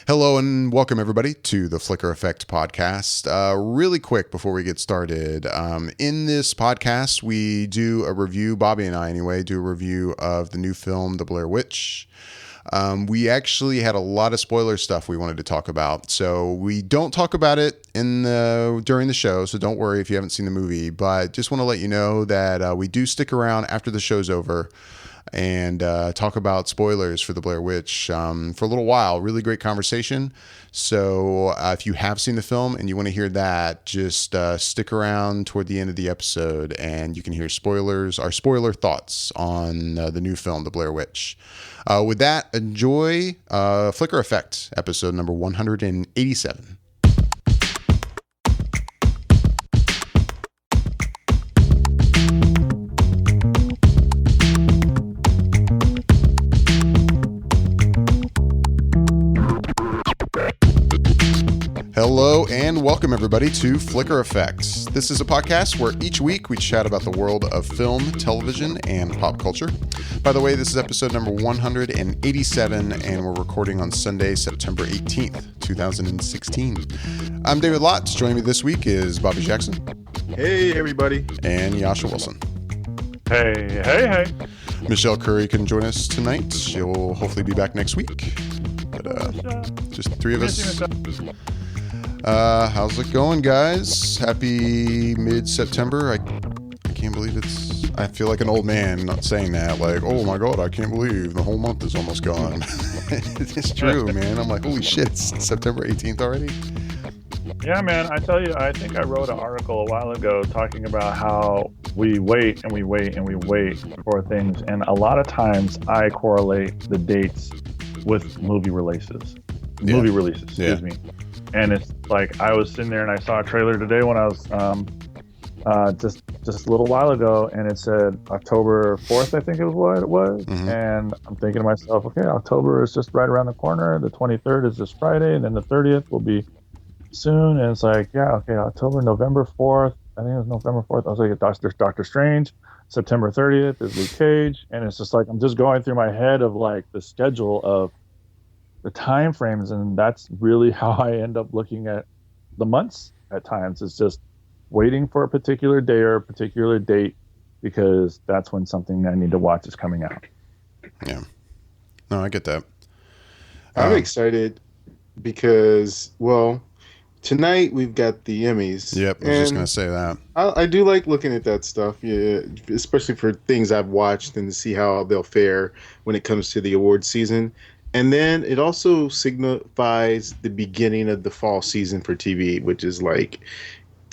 Hello and welcome everybody to the Flicker Effect podcast. Really quick before we get started, in this podcast we do a review, Bobby and I anyway, do a review of the new film, The Blair Witch. We actually had a lot of spoiler stuff we wanted to talk about, so we don't talk about it during the show, so don't worry if you haven't seen the movie, but just want to let you know that we do stick around after the show's over and talk about spoilers for The Blair Witch for a little while. Really great conversation. So if you have seen the film and you want to hear that, just stick around toward the end of the episode and you can hear our spoiler thoughts on the new film, The Blair Witch. With that, enjoy Flicker Effect, episode number 187. Hello and welcome everybody to Flicker Effects. This is a podcast where each week we chat about the world of film, television, and pop culture. By the way, this is episode number 187 and we're recording on Sunday, September 18th, 2016. I'm David Lotz. Joining me this week is Bobby Jackson. Hey everybody. And Jascha Wilson. Hey. Michelle Curry can join us tonight. She'll hopefully be back next week. But just the three of us. How's it going, guys? Happy mid-September. I can't believe I feel like an old man not saying that. Like, oh my God, I can't believe the whole month is almost gone. It's true, man. I'm like, holy shit, it's September 18th already? Yeah, man, I tell you, I think I wrote an article a while ago talking about how we wait and we wait and we wait for things. And a lot of times I correlate the dates with movie releases. Excuse me. And it's like I was sitting there and I saw a trailer today when I was just a little while ago, and it said October 4th, I think it was what it was. Mm-hmm. And I'm thinking to myself, okay, October is just right around the corner. The 23rd is this Friday, and then the 30th will be soon. And it's like, yeah, okay, November 4th. I think it was November 4th. I was like, there's Doctor Strange. September 30th is Luke Cage. And it's just like, I'm just going through my head of like the schedule of the time frames, and that's really how I end up looking at the months at times. It's just waiting for a particular day or a particular date because that's when something I need to watch is coming out. Yeah. No, I get that. I'm excited because, well, tonight we've got the Emmys. Yep, I was just going to say that. I do like looking at that stuff, yeah, especially for things I've watched and to see how they'll fare when it comes to the award season. And then it also signifies the beginning of the fall season for TV, which is like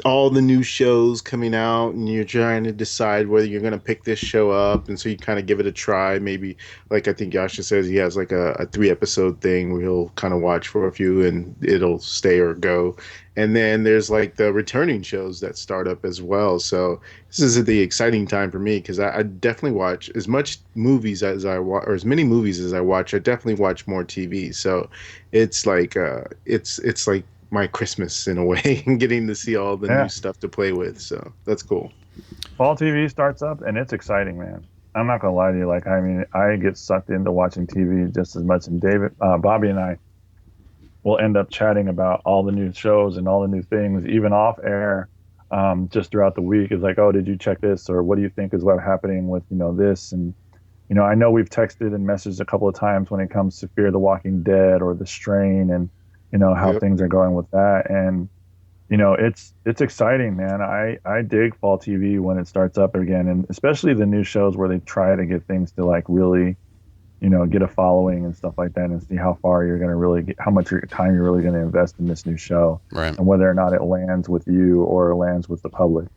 all the new shows coming out and you're trying to decide whether you're going to pick this show up. And so you kind of give it a try. Maybe like I think Jascha says he has like a 3-episode thing where he'll kind of watch for a few and it'll stay or go. And then there's like the returning shows that start up as well. So this is the exciting time for me because I definitely watch as much movies as I watch, or as many movies as I watch. I definitely watch more TV. So it's like it's like my Christmas in a way, and getting to see all the new stuff to play with. So that's cool. Fall TV starts up and it's exciting, man. I'm not gonna lie to you. Like, I mean, I get sucked into watching TV just as much. And Bobby and I will end up chatting about all the new shows and all the new things, even off air, just throughout the week. It's like, oh, did you check this? Or what do you think is what's happening with, this? And, I know we've texted and messaged a couple of times when it comes to Fear the Walking Dead or The Strain and, how things are going with that. And, it's exciting, man. I dig fall TV when it starts up again, and especially the new shows where they try to get things to like really, get a following and stuff like that, and see how far you're going to really get, how much time you're really going to invest in this new show, right? And whether or not it lands with you or lands with the public.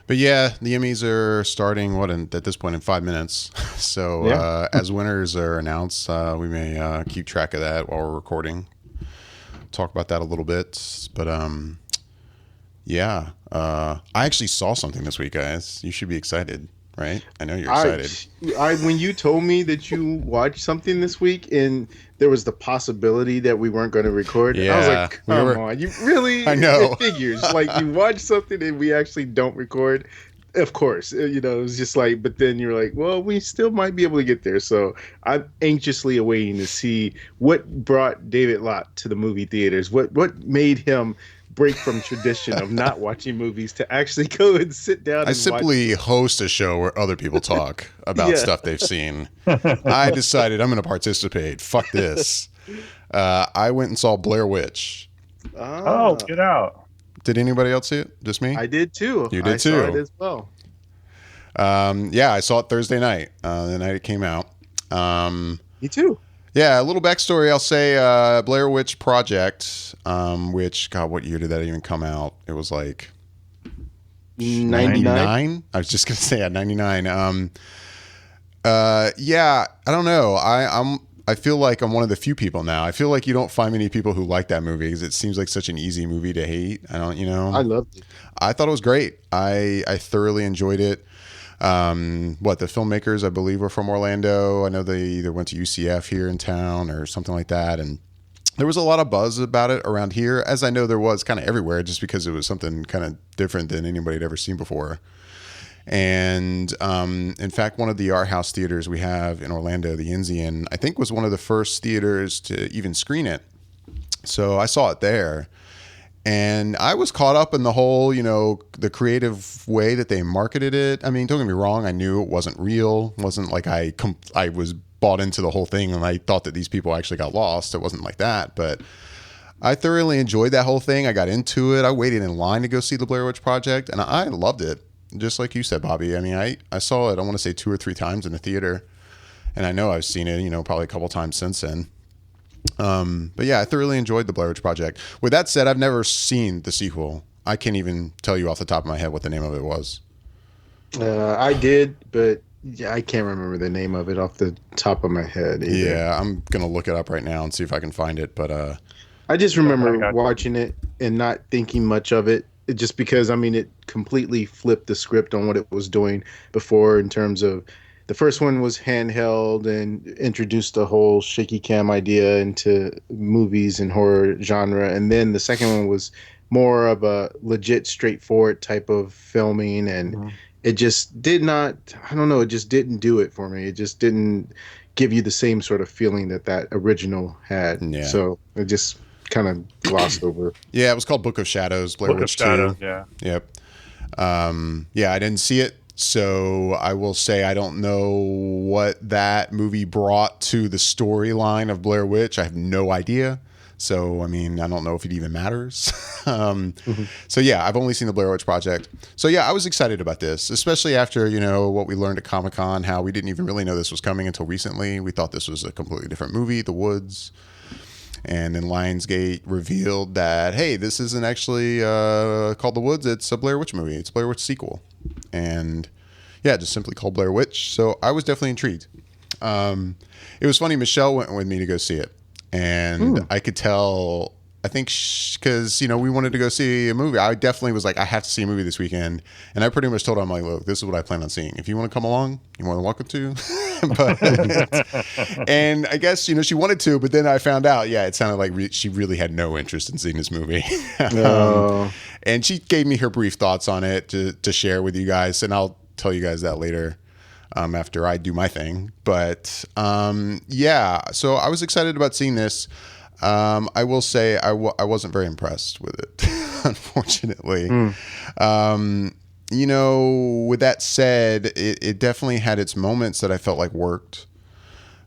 But yeah, the Emmys are starting at this point in 5 minutes. So as winners are announced, we may keep track of that while we're recording. Talk about that a little bit, but I actually saw something this week, guys. You should be excited. Right? I know you're excited. When you told me that you watched something this week and there was the possibility that we weren't going to record, I was like, come on, you really? I know. It figures. Like, you watch something and we actually don't record. Of course, it was just like, but then you're like, well, we still might be able to get there. So I'm anxiously awaiting to see what brought David Lott to the movie theaters. What made him break from tradition of not watching movies to actually go and sit down I and simply watch. host a show where other people talk about Yeah. stuff they've seen. I decided I'm going to participate. Fuck this. I went and saw Blair Witch. Oh, get out. Did anybody else see it? Just me? I did too. You did I too. saw it as well. Yeah, I saw it Thursday night, the night it came out. Me too. Yeah, a little backstory. I'll say Blair Witch Project, which, God, what year did that even come out? It was like 99. I was just going to say at 99. Yeah, I don't know. I feel like I'm one of the few people now. I feel like you don't find many people who like that movie because it seems like such an easy movie to hate. I loved it. I thought it was great. I thoroughly enjoyed it. The filmmakers, I believe, were from Orlando. I know they either went to UCF here in town or something like that. And there was a lot of buzz about it around here, as I know there was kind of everywhere, just because it was something kind of different than anybody had ever seen before. And in fact, one of the art house theaters we have in Orlando, the Enzian, I think was one of the first theaters to even screen it. So I saw it there. And I was caught up in the whole, the creative way that they marketed it. I mean, don't get me wrong. I knew it wasn't real. It wasn't like I was bought into the whole thing and I thought that these people actually got lost. It wasn't like that. But I thoroughly enjoyed that whole thing. I got into it. I waited in line to go see the Blair Witch Project, and I loved it. Just like you said, Bobby. I mean, I saw it, I want to say 2 or 3 times in the theater. And I know I've seen it, probably a couple times since then. But yeah, I thoroughly enjoyed the Blair Witch Project. With that said, I've never seen the sequel. I can't even tell you off the top of my head what the name of it was. I did, but yeah, I can't remember the name of it off the top of my head either. Yeah, I'm going to look it up right now and see if I can find it. But I just remember watching it and not thinking much of it. Just because, it completely flipped the script on what it was doing before in terms of the first one was handheld and introduced the whole shaky cam idea into movies and horror genre. And then the second one was more of a legit, straightforward type of filming. And it just did not, I don't know, it just didn't do it for me. It just didn't give you the same sort of feeling that original had. Yeah. So it just kind of glossed over. Yeah, it was called Book of Shadows, Blair Witch 2. Shadows, yeah. Yep. Yeah, I didn't see it, so I will say I don't know what that movie brought to the storyline of Blair Witch. I have no idea. So, I don't know if it even matters. So, yeah, I've only seen the Blair Witch Project. So, yeah, I was excited about this, especially after, what we learned at Comic-Con, how we didn't even really know this was coming until recently. We thought this was a completely different movie, The Woods. And then Lionsgate revealed that, hey, this isn't actually called The Woods. It's a Blair Witch movie. It's a Blair Witch sequel. And, yeah, just simply called Blair Witch. So I was definitely intrigued. It was funny. Michelle went with me to go see it. And I could tell, I think, because, we wanted to go see a movie. I definitely was like, I have to see a movie this weekend. And I pretty much told her, I'm like, look, this is what I plan on seeing. If you want to come along, you're more than welcome to. And I guess, she wanted to, but then I found out, it sounded like she really had no interest in seeing this movie. And she gave me her brief thoughts on it to share with you guys. And I'll tell you guys that later. After I do my thing. But so I was excited about seeing this. I will say I wasn't very impressed with it, unfortunately. With that said, it definitely had its moments that I felt like worked.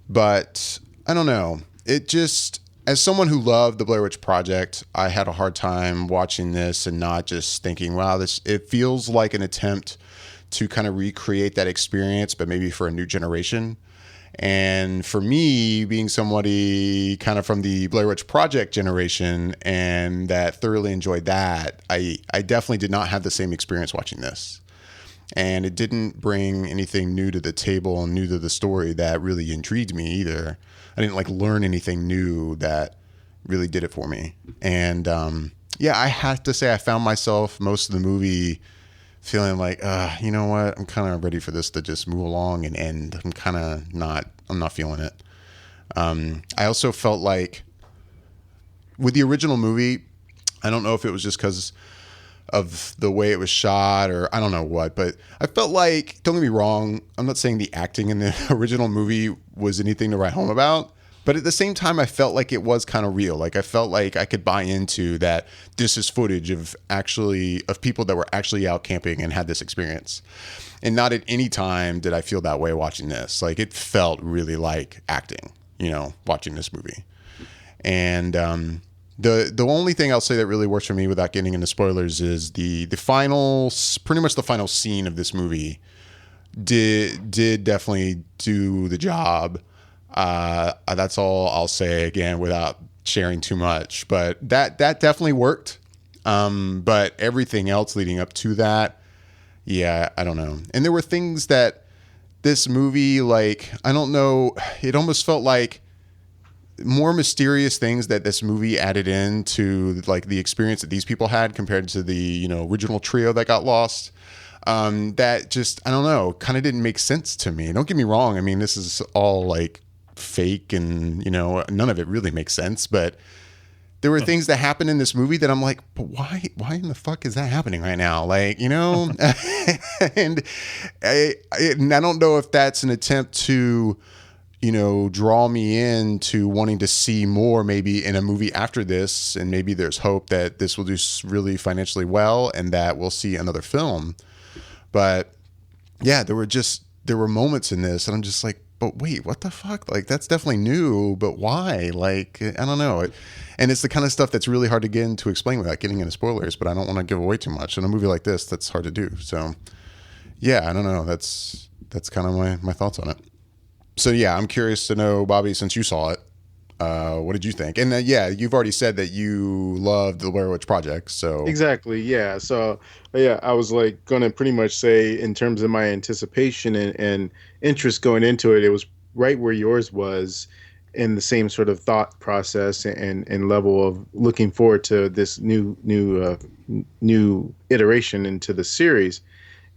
But I don't know. It just, as someone who loved the Blair Witch Project, I had a hard time watching this and not just thinking, wow, it feels like an attempt to kind of recreate that experience, but maybe for a new generation. And for me, being somebody kind of from the Blair Witch Project generation and that thoroughly enjoyed that, I definitely did not have the same experience watching this. And it didn't bring anything new to the table and new to the story that really intrigued me either. I didn't learn anything new that really did it for me. And I have to say I found myself most of the movie feeling like, you know what? I'm kind of ready for this to just move along and end. I'm not feeling it. I also felt like with the original movie, I don't know if it was just because of the way it was shot, or I don't know what, but I felt like, don't get me wrong, I'm not saying the acting in the original movie was anything to write home about, but at the same time, I felt like it was kind of real. Like I felt like I could buy into that this is footage of people that were actually out camping and had this experience. And not at any time did I feel that way watching this. Like it felt really like acting, watching this movie. And the only thing I'll say that really works for me without getting into spoilers is the final, pretty much the final scene of this movie did definitely do the job. That's all I'll say, again, without sharing too much, but that definitely worked. But everything else leading up to that, yeah, I don't know. And there were things that this movie, like, I don't know, it almost felt like more mysterious things that this movie added in to like the experience that these people had compared to the, original trio that got lost. That just, I don't know, kind of didn't make sense to me. Don't get me wrong. I mean, this is all like fake and, none of it really makes sense, but there were things that happened in this movie that I'm like, but why in the fuck is that happening right now? Like, and I don't know if that's an attempt to, draw me into wanting to see more maybe in a movie after this. And maybe there's hope that this will do really financially well and that we'll see another film. But yeah, there were moments in this and I'm just like, but wait, what the fuck? Like, that's definitely new, but why? Like, I don't know. And it's the kind of stuff that's really hard to get into explain without getting into spoilers, but I don't want to give away too much. In a movie like this, that's hard to do. So yeah, I don't know. That's kind of my thoughts on it. So yeah, I'm curious to know, Bobby, since you saw it, what did you think? And yeah, you've already said that you loved the Blair Witch Project. So exactly, yeah. So yeah, I was like going to pretty much say in terms of my anticipation and interest going into it, it was right where yours was, in the same sort of thought process and level of looking forward to this new iteration into the series.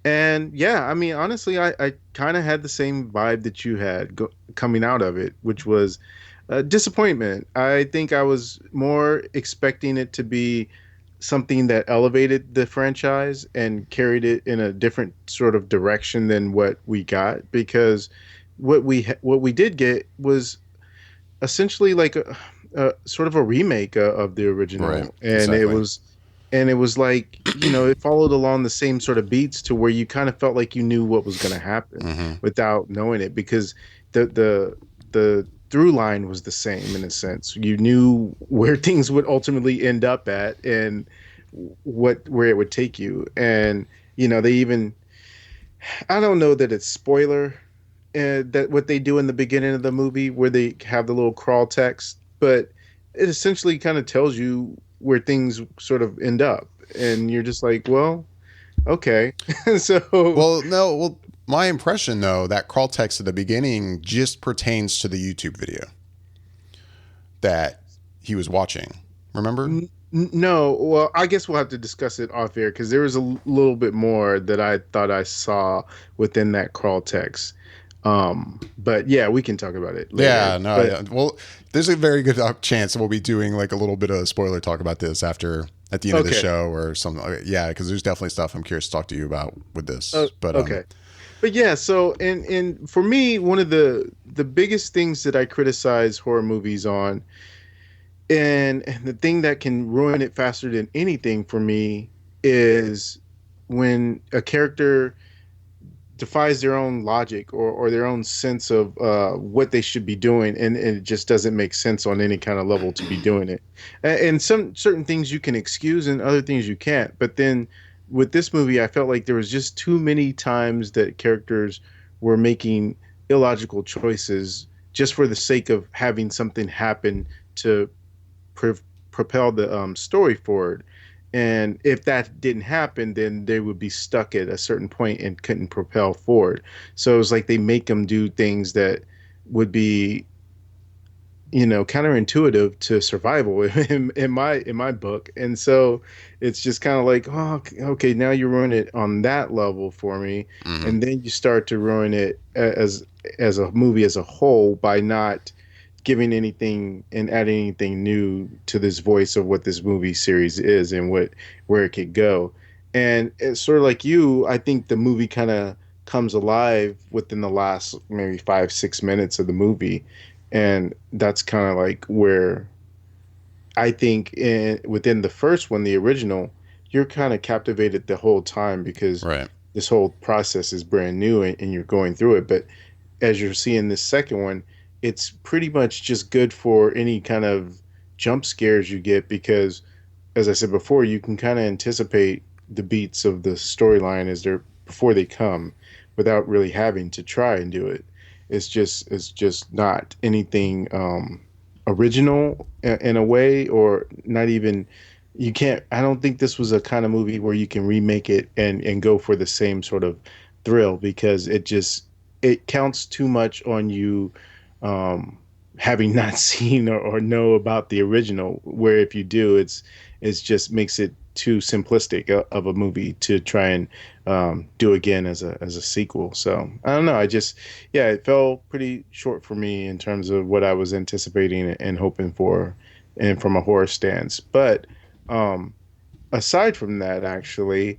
And yeah, I mean, honestly, I kind of had the same vibe that you had coming out of it, which was disappointment. I think I was more expecting it to be something that elevated the franchise and carried it in a different sort of direction than what we got, because what we did get was essentially like a sort of a remake of the original, right. And Exactly. it was like, it followed along the same sort of beats to where you kind of felt like you knew what was going to happen without knowing it, because the through line was the same in a sense. You knew where things would ultimately end up at and where it would take you. And they even, I don't know that it's spoiler, that what they do in the beginning of the movie where they have the little crawl text, but it essentially kind of tells you where things sort of end up, and you're just like, well, okay. Well, my impression though, that crawl text at the beginning just pertains to the YouTube video that he was watching. Remember? No, well, I guess we'll have to discuss it off air, because there was a little bit more that I thought I saw within that crawl text. But yeah, we can talk about it later. Yeah, no. Yeah. Well, there's a very good chance we'll be doing like a little bit of spoiler talk about this at the end of the show or something. Yeah, because there's definitely stuff I'm curious to talk to you about with this. But okay. But yeah, so and for me, one of the biggest things that I criticize horror movies on, and the thing that can ruin it faster than anything for me, is when a character defies their own logic or their own sense of what they should be doing, and it just doesn't make sense on any kind of level to be doing it. And some certain things you can excuse and other things you can't. But then with this movie, I felt like there was just too many times that characters were making illogical choices just for the sake of having something happen to propel the story forward. And if that didn't happen, then they would be stuck at a certain point and couldn't propel forward. So it was like they make them do things that would be, counterintuitive to survival in my book. And so it's just kind of like, oh, okay, now you ruin it on that level for me. And then you start to ruin it as a movie as a whole by not giving anything and adding anything new to this voice of what this movie series is and where it could go. And it's sort of like you, I think the movie kind of comes alive within the last maybe 5 6 minutes of the movie, and that's kind of like where I think within the first one, the original, you're kind of captivated the whole time because Right. this whole process is brand new, and you're going through it. But as you're seeing this second one, it's pretty much just good for any kind of jump scares you get because, as I said before, you can kind of anticipate the beats of the storyline as they're before they come without really having to try and do it. It's just not anything original in a way, or not even. You can't. I don't think this was a kind of movie where you can remake it and go for the same sort of thrill because it counts too much on you having not seen or know about the original. Where if you do, it's just makes it too simplistic of a movie to try and do again as a sequel. So I don't know. Yeah, it fell pretty short for me in terms of what I was anticipating and hoping for, and from a horror stance. But um, aside from that, actually,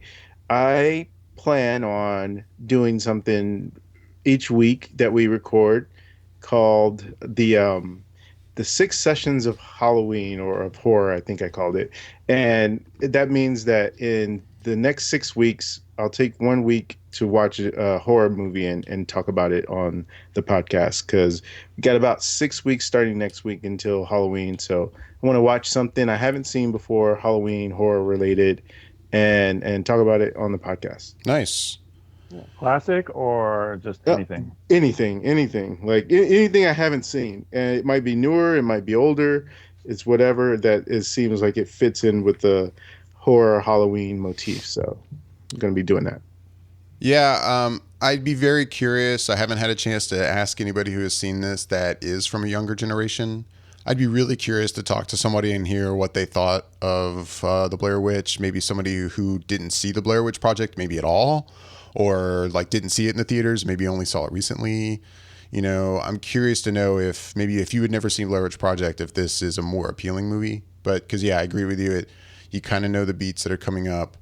I plan on doing something each week that we record called the 6 sessions of Halloween or of horror, I think I called it. And that means that in the next 6 weeks, I'll take 1 week to watch a horror movie and talk about it on the podcast because we got about 6 weeks starting next week until Halloween. So I want to watch something I haven't seen before, Halloween, horror related, and talk about it on the podcast. Nice. Classic or just Yep. anything? Anything, like anything I haven't seen. And it might be newer, it might be older. It's whatever that it seems like it fits in with the horror Halloween motif. So I'm going to be doing that. Yeah, I'd be very curious. I haven't had a chance to ask anybody who has seen this that is from a younger generation. I'd be really curious to talk to somebody and hear what they thought of the Blair Witch. Maybe somebody who didn't see the Blair Witch Project maybe at all, or like didn't see it in the theaters, maybe only saw it recently. You know, I'm curious to know if you had never seen Blair Witch Project, if this is a more appealing movie. But because, yeah, I agree with you. You kind of know the beats that are coming up.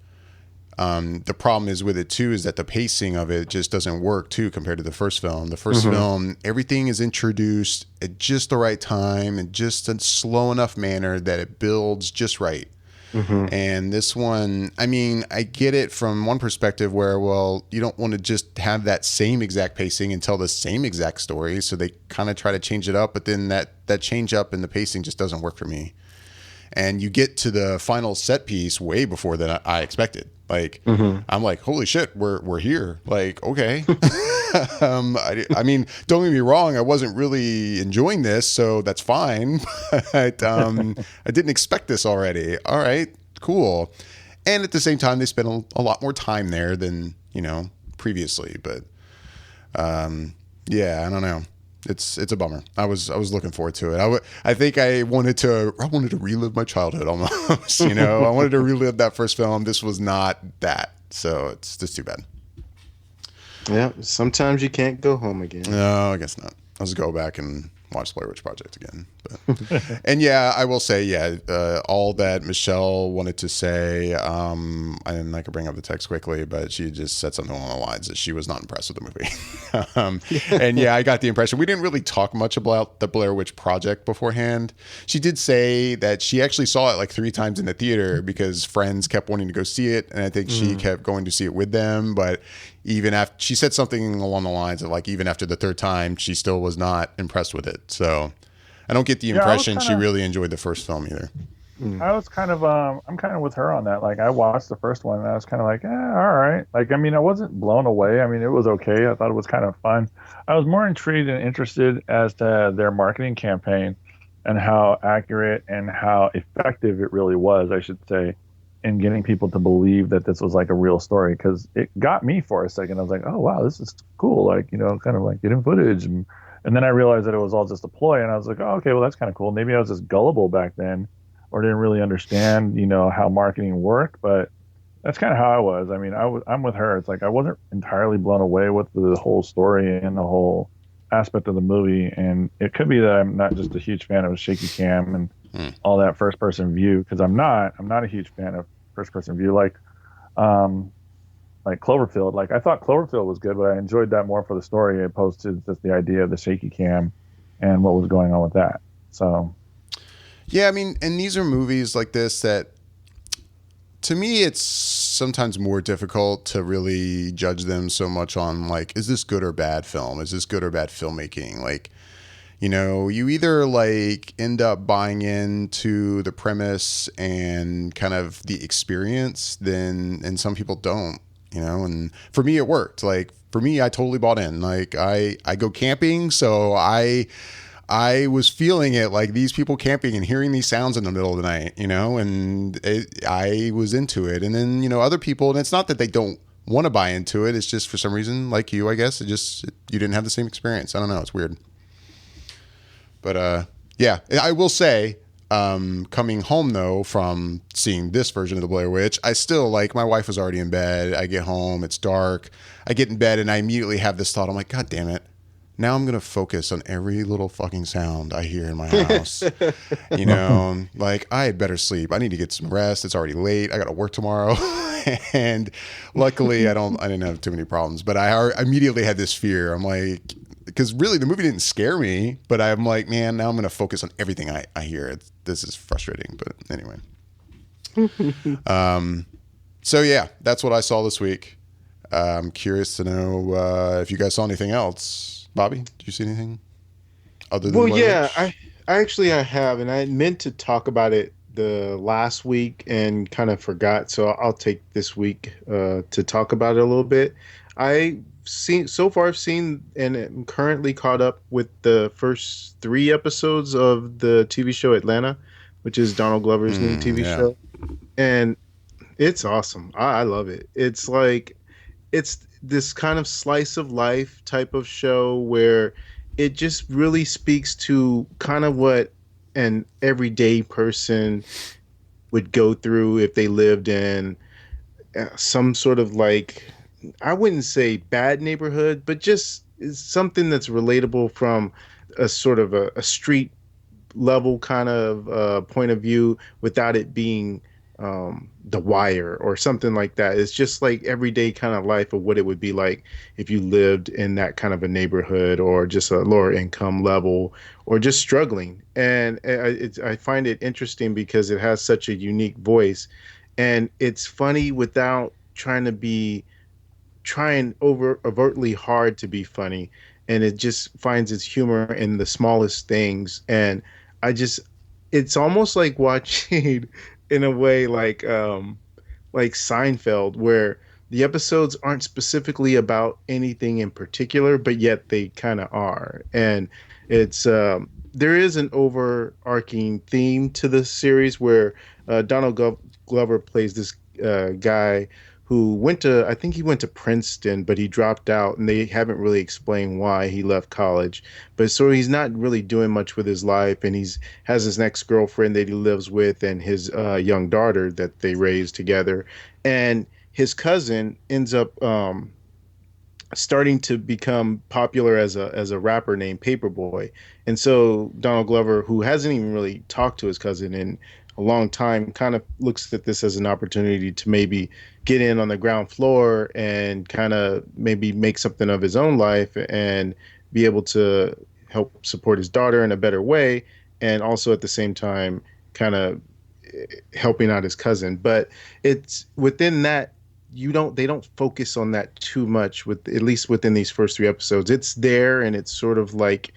The problem is with it too is that the pacing of it just doesn't work too compared to the first film. The first film, everything is introduced at just the right time and just a slow enough manner that it builds just right. And this one, I mean, I get it from one perspective where, well, you don't want to just have that same exact pacing and tell the same exact story. So they kind of try to change it up, but then that change up in the pacing just doesn't work for me. And you get to the final set piece way before than I expected. Like, I'm like, holy shit, we're here. Like, okay. I mean, don't get me wrong. I wasn't really enjoying this, so that's fine. But I didn't expect this already. All right, cool. And at the same time, they spent a lot more time there than, previously. But yeah, I don't know. It's a bummer. I was looking forward to it. I think I wanted to relive my childhood almost. I wanted to relive that first film. This was not that, so it's just too bad. Yeah, sometimes you can't go home again. No, I guess not. I'll just go back and watch Blair Witch Project again. But, and yeah, I will say, all that Michelle wanted to say, and I could bring up the text quickly, but she just said something along the lines that she was not impressed with the movie. And yeah, I got the impression we didn't really talk much about the Blair Witch Project beforehand. She did say that she actually saw it like 3 times in the theater because friends kept wanting to go see it, and I think she kept going to see it with them, but even after she said something along the lines of like even after the 3rd time she still was not impressed with it. So I don't get the impression she really enjoyed the first film either. I was kind of I'm kind of with her on that. Like I watched the first one and I was kind of like, all right. Like I mean, I wasn't blown away. I mean, it was okay. I thought it was kind of fun. I was more intrigued and interested as to their marketing campaign and how accurate and how effective it really was, I should say, in getting people to believe that this was like a real story, because it got me for a second. I was like, oh wow, this is cool, like, kind of like getting footage, and then I realized that it was all just a ploy, and I was like, oh, okay, well that's kind of cool. Maybe I was just gullible back then or didn't really understand how marketing worked, but that's kind of how I was. I mean, I'm with her. It's like I wasn't entirely blown away with the whole story and the whole aspect of the movie, and it could be that I'm not just a huge fan of shaky cam and all that first person view, because I'm not a huge fan of first person view. Like like Cloverfield. Like I thought Cloverfield was good, but I enjoyed that more for the story opposed to just the idea of the shaky cam and what was going on with that. So yeah, I mean, and these are movies like this that, to me, it's sometimes more difficult to really judge them so much on like, is this good or bad film? Is this good or bad filmmaking? Like, you know, you either like end up buying into the premise and kind of the experience, and some people don't, you know, and for me it worked. Like for me, I totally bought in. Like I go camping, so I was feeling it, like these people camping and hearing these sounds in the middle of the night, you know, and I was into it. And then, you know, other people, and it's not that they don't want to buy into it. It's just for some reason, like you, I guess, you didn't have the same experience. I don't know. It's weird. But yeah, I will say, coming home though from seeing this version of the Blair Witch, I still like, my wife was already in bed. I get home, it's dark. I get in bed and I immediately have this thought. I'm like, God damn it. Now I'm going to focus on every little fucking sound I hear in my house. You know, like I had better sleep. I need to get some rest. It's already late. I got to work tomorrow. And luckily I didn't have too many problems, but I immediately had this fear. I'm like, because really the movie didn't scare me, but I'm like, man, now I'm going to focus on everything I hear. This is frustrating, but anyway. So yeah, that's what I saw this week. I'm curious to know if you guys saw anything else. Bobby, did you see anything other than Blair Witch? I have, and I meant to talk about it the last week and kind of forgot, so I'll take this week to talk about it a little bit. I've seen and I'm currently caught up with the first 3 episodes of the TV show Atlanta, which is Donald Glover's new TV show, and it's awesome. I love it. It's like it's this kind of slice of life type of show where it just really speaks to kind of what an everyday person would go through if they lived in some sort of, like, I wouldn't say bad neighborhood, but just something that's relatable from a sort of a street level kind of point of view without it being The Wire or something like that. It's just like everyday kind of life of what it would be like if you lived in that kind of a neighborhood or just a lower income level or just struggling. And I find it interesting because it has such a unique voice, and it's funny without trying overtly hard to be funny, and it just finds its humor in the smallest things. And it's almost like watching in a way like Seinfeld, where the episodes aren't specifically about anything in particular, but yet they kind of are. And it's there is an overarching theme to the series where Donald Glover plays this guy who I think he went to Princeton, but he dropped out, and they haven't really explained why he left college. But so he's not really doing much with his life, and has his next girlfriend that he lives with, and his young daughter that they raised together. And his cousin ends up starting to become popular as a rapper named Paperboy. And so Donald Glover, who hasn't even really talked to his cousin in a long time, kind of looks at this as an opportunity to maybe get in on the ground floor and kind of maybe make something of his own life and be able to help support his daughter in a better way, and also at the same time kind of helping out his cousin. But it's within that, they don't focus on that too much, with at least within these first 3 episodes. It's there and it's sort of like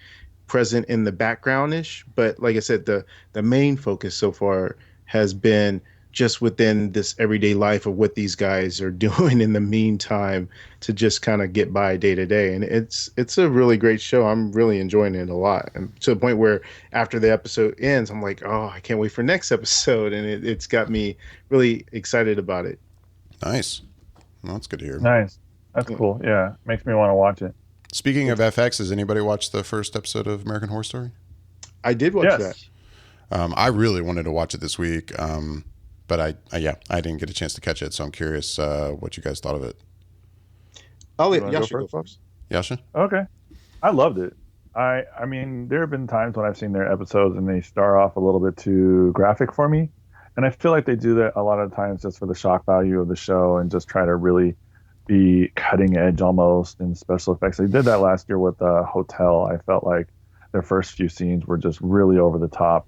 present in the background-ish, but like I said, the main focus so far has been just within this everyday life of what these guys are doing in the meantime to just kind of get by day to day. And it's a really great show. I'm really enjoying it a lot, and to the point where after the episode ends, I'm like, oh, I can't wait for next episode. And it's got me really excited about it. Nice. Well, that's good to hear. Nice. That's cool. Yeah. Makes me want to watch it. Speaking of FX, has anybody watched the first episode of American Horror Story? I did watch that. I really wanted to watch it this week, but I didn't get a chance to catch it, so I'm curious what you guys thought of it. I'll let Jascha go first. Jascha? Okay. I loved it. I mean, there have been times when I've seen their episodes and they start off a little bit too graphic for me. And I feel like they do that a lot of times just for the shock value of the show and just try to really be cutting edge almost in special effects. They did that last year with Hotel. I felt like their first few scenes were just really over the top.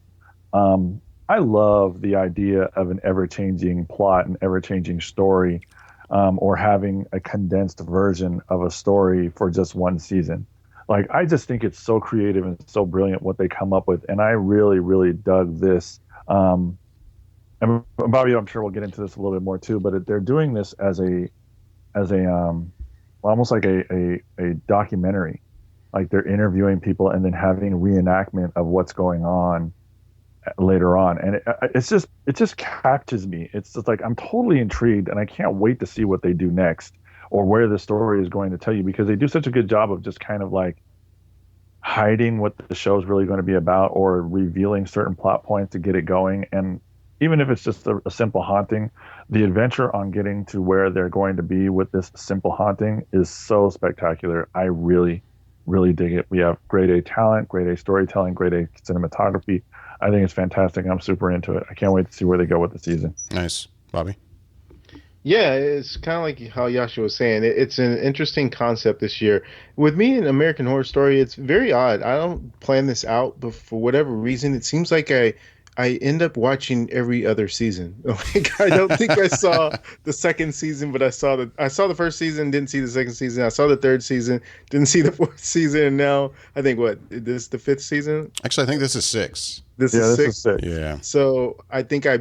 I love the idea of an ever-changing plot and ever-changing story, or having a condensed version of a story for just one season. Like, I just think it's so creative and so brilliant what they come up with, and I really, really dug this. And Bobby, I'm sure we'll get into this a little bit more too, but they're doing this as a almost like a documentary. Like, they're interviewing people and then having reenactment of what's going on later on, and it just captures me. It's just like I'm totally intrigued, and I can't wait to see what they do next or where the story is going to tell you, because they do such a good job of just kind of like hiding what the show is really going to be about or revealing certain plot points to get it going. And even if it's just a simple haunting, the adventure on getting to where they're going to be with this simple haunting is so spectacular. I really, really dig it. We have grade A talent, grade A storytelling, grade A cinematography. I think it's fantastic. I'm super into it. I can't wait to see where they go with the season. Nice. Bobby? Yeah, it's kind of like how Yasha was saying. It's an interesting concept this year. With me in American Horror Story, it's very odd. I don't plan this out, but for whatever reason, it seems like I end up watching every other season. Like, I don't think I saw the second season, but I saw the first season, didn't see the second season. I saw the third season, didn't see the fourth season, and now I think this is the fifth season. Actually, I think this is 6. This Yeah, is this six. is sick. Yeah. So I think I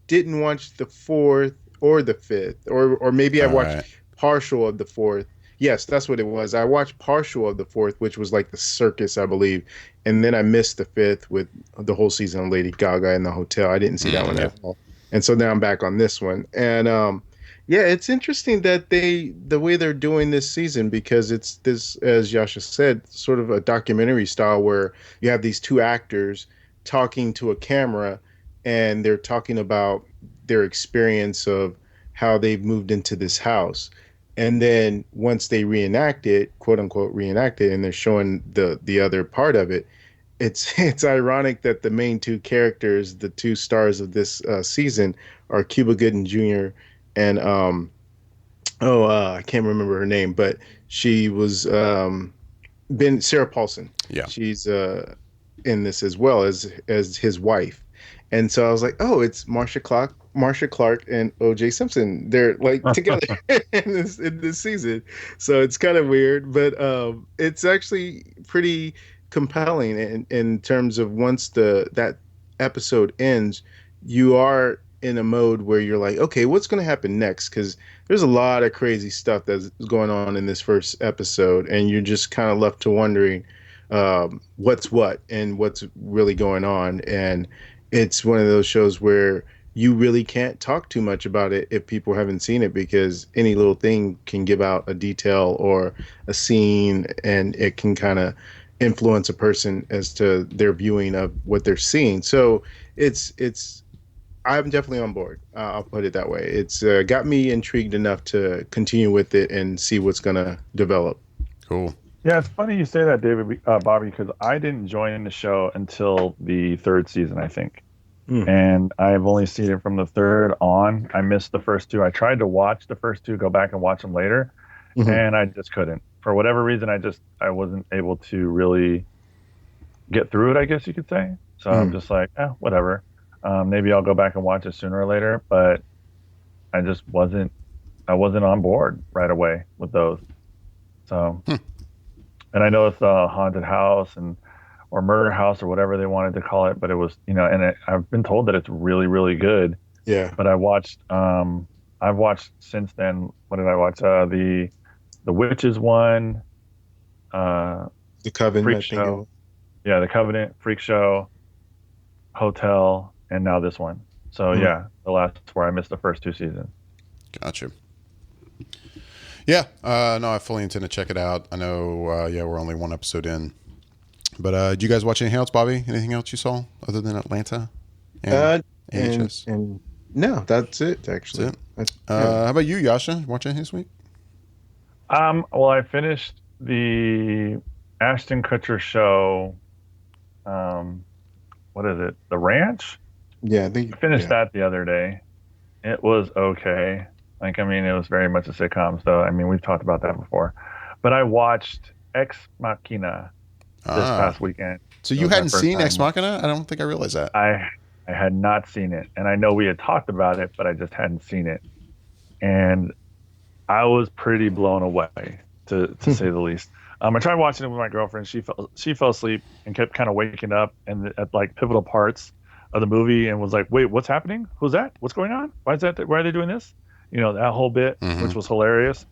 didn't watch the fourth or the fifth, or maybe I All watched right. partial of the fourth. Yes, that's what it was. I watched partial of the fourth, which was like the circus, I believe, and then I missed the fifth with the whole season of Lady Gaga in the hotel. I didn't see that one yeah. at all, and so now I'm back on this one. And yeah, it's interesting that the way they're doing this season, because it's this, as Yasha said, sort of a documentary style where you have these two actors talking to a camera, and they're talking about their experience of how they've moved into this house. And then once they reenact it, quote unquote reenact it, and they're showing the other part of it, it's ironic that the main two characters, the two stars of this season, are Cuba Gooding Jr. and I can't remember her name, but she was been Sarah Paulson. Yeah. She's in this as well as his wife. And so I was like, oh, it's Marsha Clark and O.J. Simpson. They're like together in this season. So it's kind of weird, but it's actually pretty compelling in terms of once that episode ends, you are in a mode where you're like, okay, what's going to happen next? Because there's a lot of crazy stuff that's going on in this first episode, and you're just kind of left to wondering what's what and what's really going on. And it's one of those shows where you really can't talk too much about it if people haven't seen it, because any little thing can give out a detail or a scene, and it can kind of influence a person as to their viewing of what they're seeing. So I'm definitely on board. I'll put it that way. It's got me intrigued enough to continue with it and see what's going to develop. Cool. Yeah, it's funny you say that, Bobby, because I didn't join the show until the third season, I think. And I've only seen it from the third on. I missed the first two. I tried to watch the first two, go back and watch them later, and I just couldn't. For whatever reason, I wasn't able to really get through it, I guess you could say. So I'm just like, whatever. Maybe I'll go back and watch it sooner or later, but I just wasn't on board right away with those. So, and I know it's a haunted house or murder house or whatever they wanted to call it, but it was, and I've been told that it's really, really good. Yeah. But I've watched since then. What did I watch? The Witches one, The Coven, Freak I think Show. Yeah, The Covenant, Freak Show, Hotel, and now this one. So yeah, the last where I missed the first two seasons. Gotcha. Yeah, no, I fully intend to check it out. I know, we're only one episode in. But did you guys watch anything else, Bobby? Anything else you saw other than Atlanta? And no, that's it, actually. That's it? How about you, Yasha? Watch anything this week? Well, I finished the Ashton Kutcher show. What is it? The Ranch? Yeah, I think I finished yeah. that the other day. It was okay. Like, I mean, it was very much a sitcom, so I mean, we've talked about that before. But I watched Ex Machina this Ah, past weekend. so It you was my hadn't first seen Ex time. Machina? I don't think I realized that. I I had not seen it, and I know we had talked about it, but I just hadn't seen it, and I was pretty blown away, to say the least. I tried watching it with my girlfriend. She fell asleep and kept kind of waking up and at like pivotal parts of the movie and was like, "Wait, what's happening? Who's that? What's going on? Why is that? Why are they doing this?" That whole bit, Hmm. which was hilarious.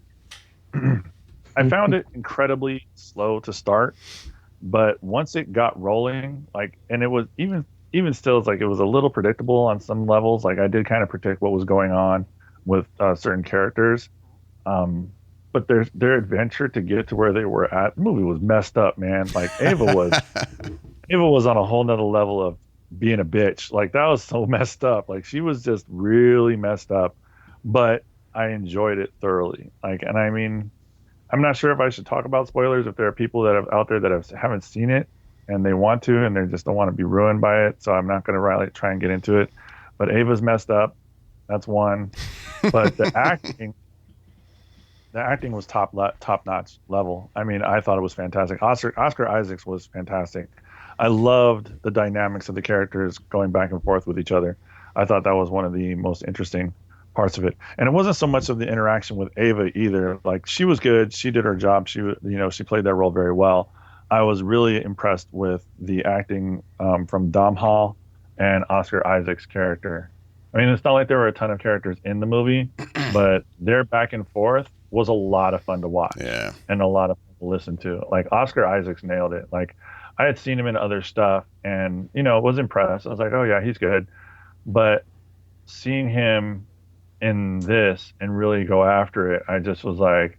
I found it incredibly slow to start, but once it got rolling, like, and it was even still, it's like it was a little predictable on some levels. Like I did kind of predict what was going on with certain characters, um, but their adventure to get to where they were at, the movie was messed up, man. Like Ava was on a whole nother level of being a bitch. Like that was so messed up. Like she was just really messed up, but I enjoyed it thoroughly. Like, and I mean, I'm not sure if I should talk about spoilers if there are people that have out there that haven't seen it and they want to and they just don't want to be ruined by it. So I'm not going to really try and get into it. But Ava's messed up. That's one. But the acting was top notch level. I mean, I thought it was fantastic. Oscar Isaacs was fantastic. I loved the dynamics of the characters going back and forth with each other. I thought that was one of the most interesting parts of it. And it wasn't so much of the interaction with Ava either. Like she was good. She did her job. She played that role very well. I was really impressed with the acting from Dom Hall and Oscar Isaac's character. I mean, it's not like there were a ton of characters in the movie, but their back and forth was a lot of fun to watch Yeah. and a lot of fun to listen to. Like Oscar Isaacs nailed it. Like I had seen him in other stuff and, was impressed. I was like, oh yeah, he's good. But seeing him in this and really go after it, I just was like,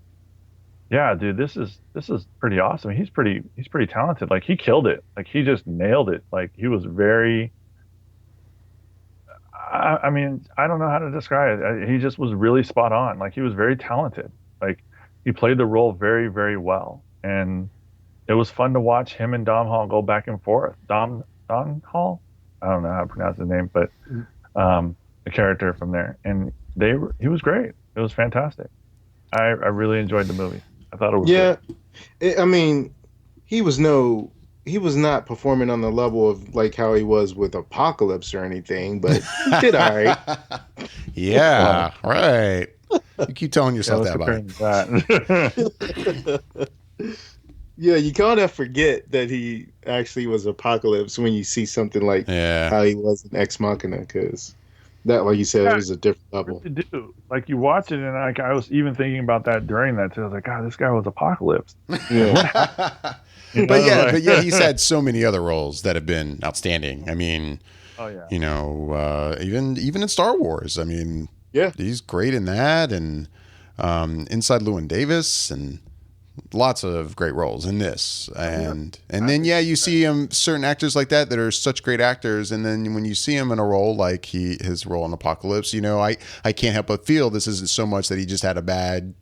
yeah, dude, this is pretty awesome. He's pretty talented. Like he killed it. Like he just nailed it. Like he was very I mean, I don't know how to describe it. He just was really spot on. Like he was very talented. Like he played the role very, very well. And it was fun to watch him and Dom Hall go back and forth. Don Hall? I don't know how to pronounce his name, but the character from there. And he was great. It was fantastic. I really enjoyed the movie. I thought it was good. Yeah, I mean, he was no, he was not performing on the level of like how he was with Apocalypse or anything, but he did all right. Well, Yeah, right. You keep telling yeah, yourself let's that about compare it. him to that. Yeah, you kind of forget that he actually was Apocalypse when you see something like Yeah. how he was in Ex Machina, because that, like you said, it Yeah, was a different you level. really do. Like you watch it, and like I was even thinking about that during that too. I was like, God, this guy was Apocalypse. Like, Yeah, what happened? But yeah, but yet he's Like, had so many other roles that have been outstanding. I mean, oh yeah, even in Star Wars. I mean, yeah, he's great in that, and Inside Llewyn Davis, and lots of great roles in this. oh yeah. And I then think yeah, you see certain actors like that are such great actors, and then when you see him in a role like his role in Apocalypse, I can't help but feel this isn't so much that he just had a bad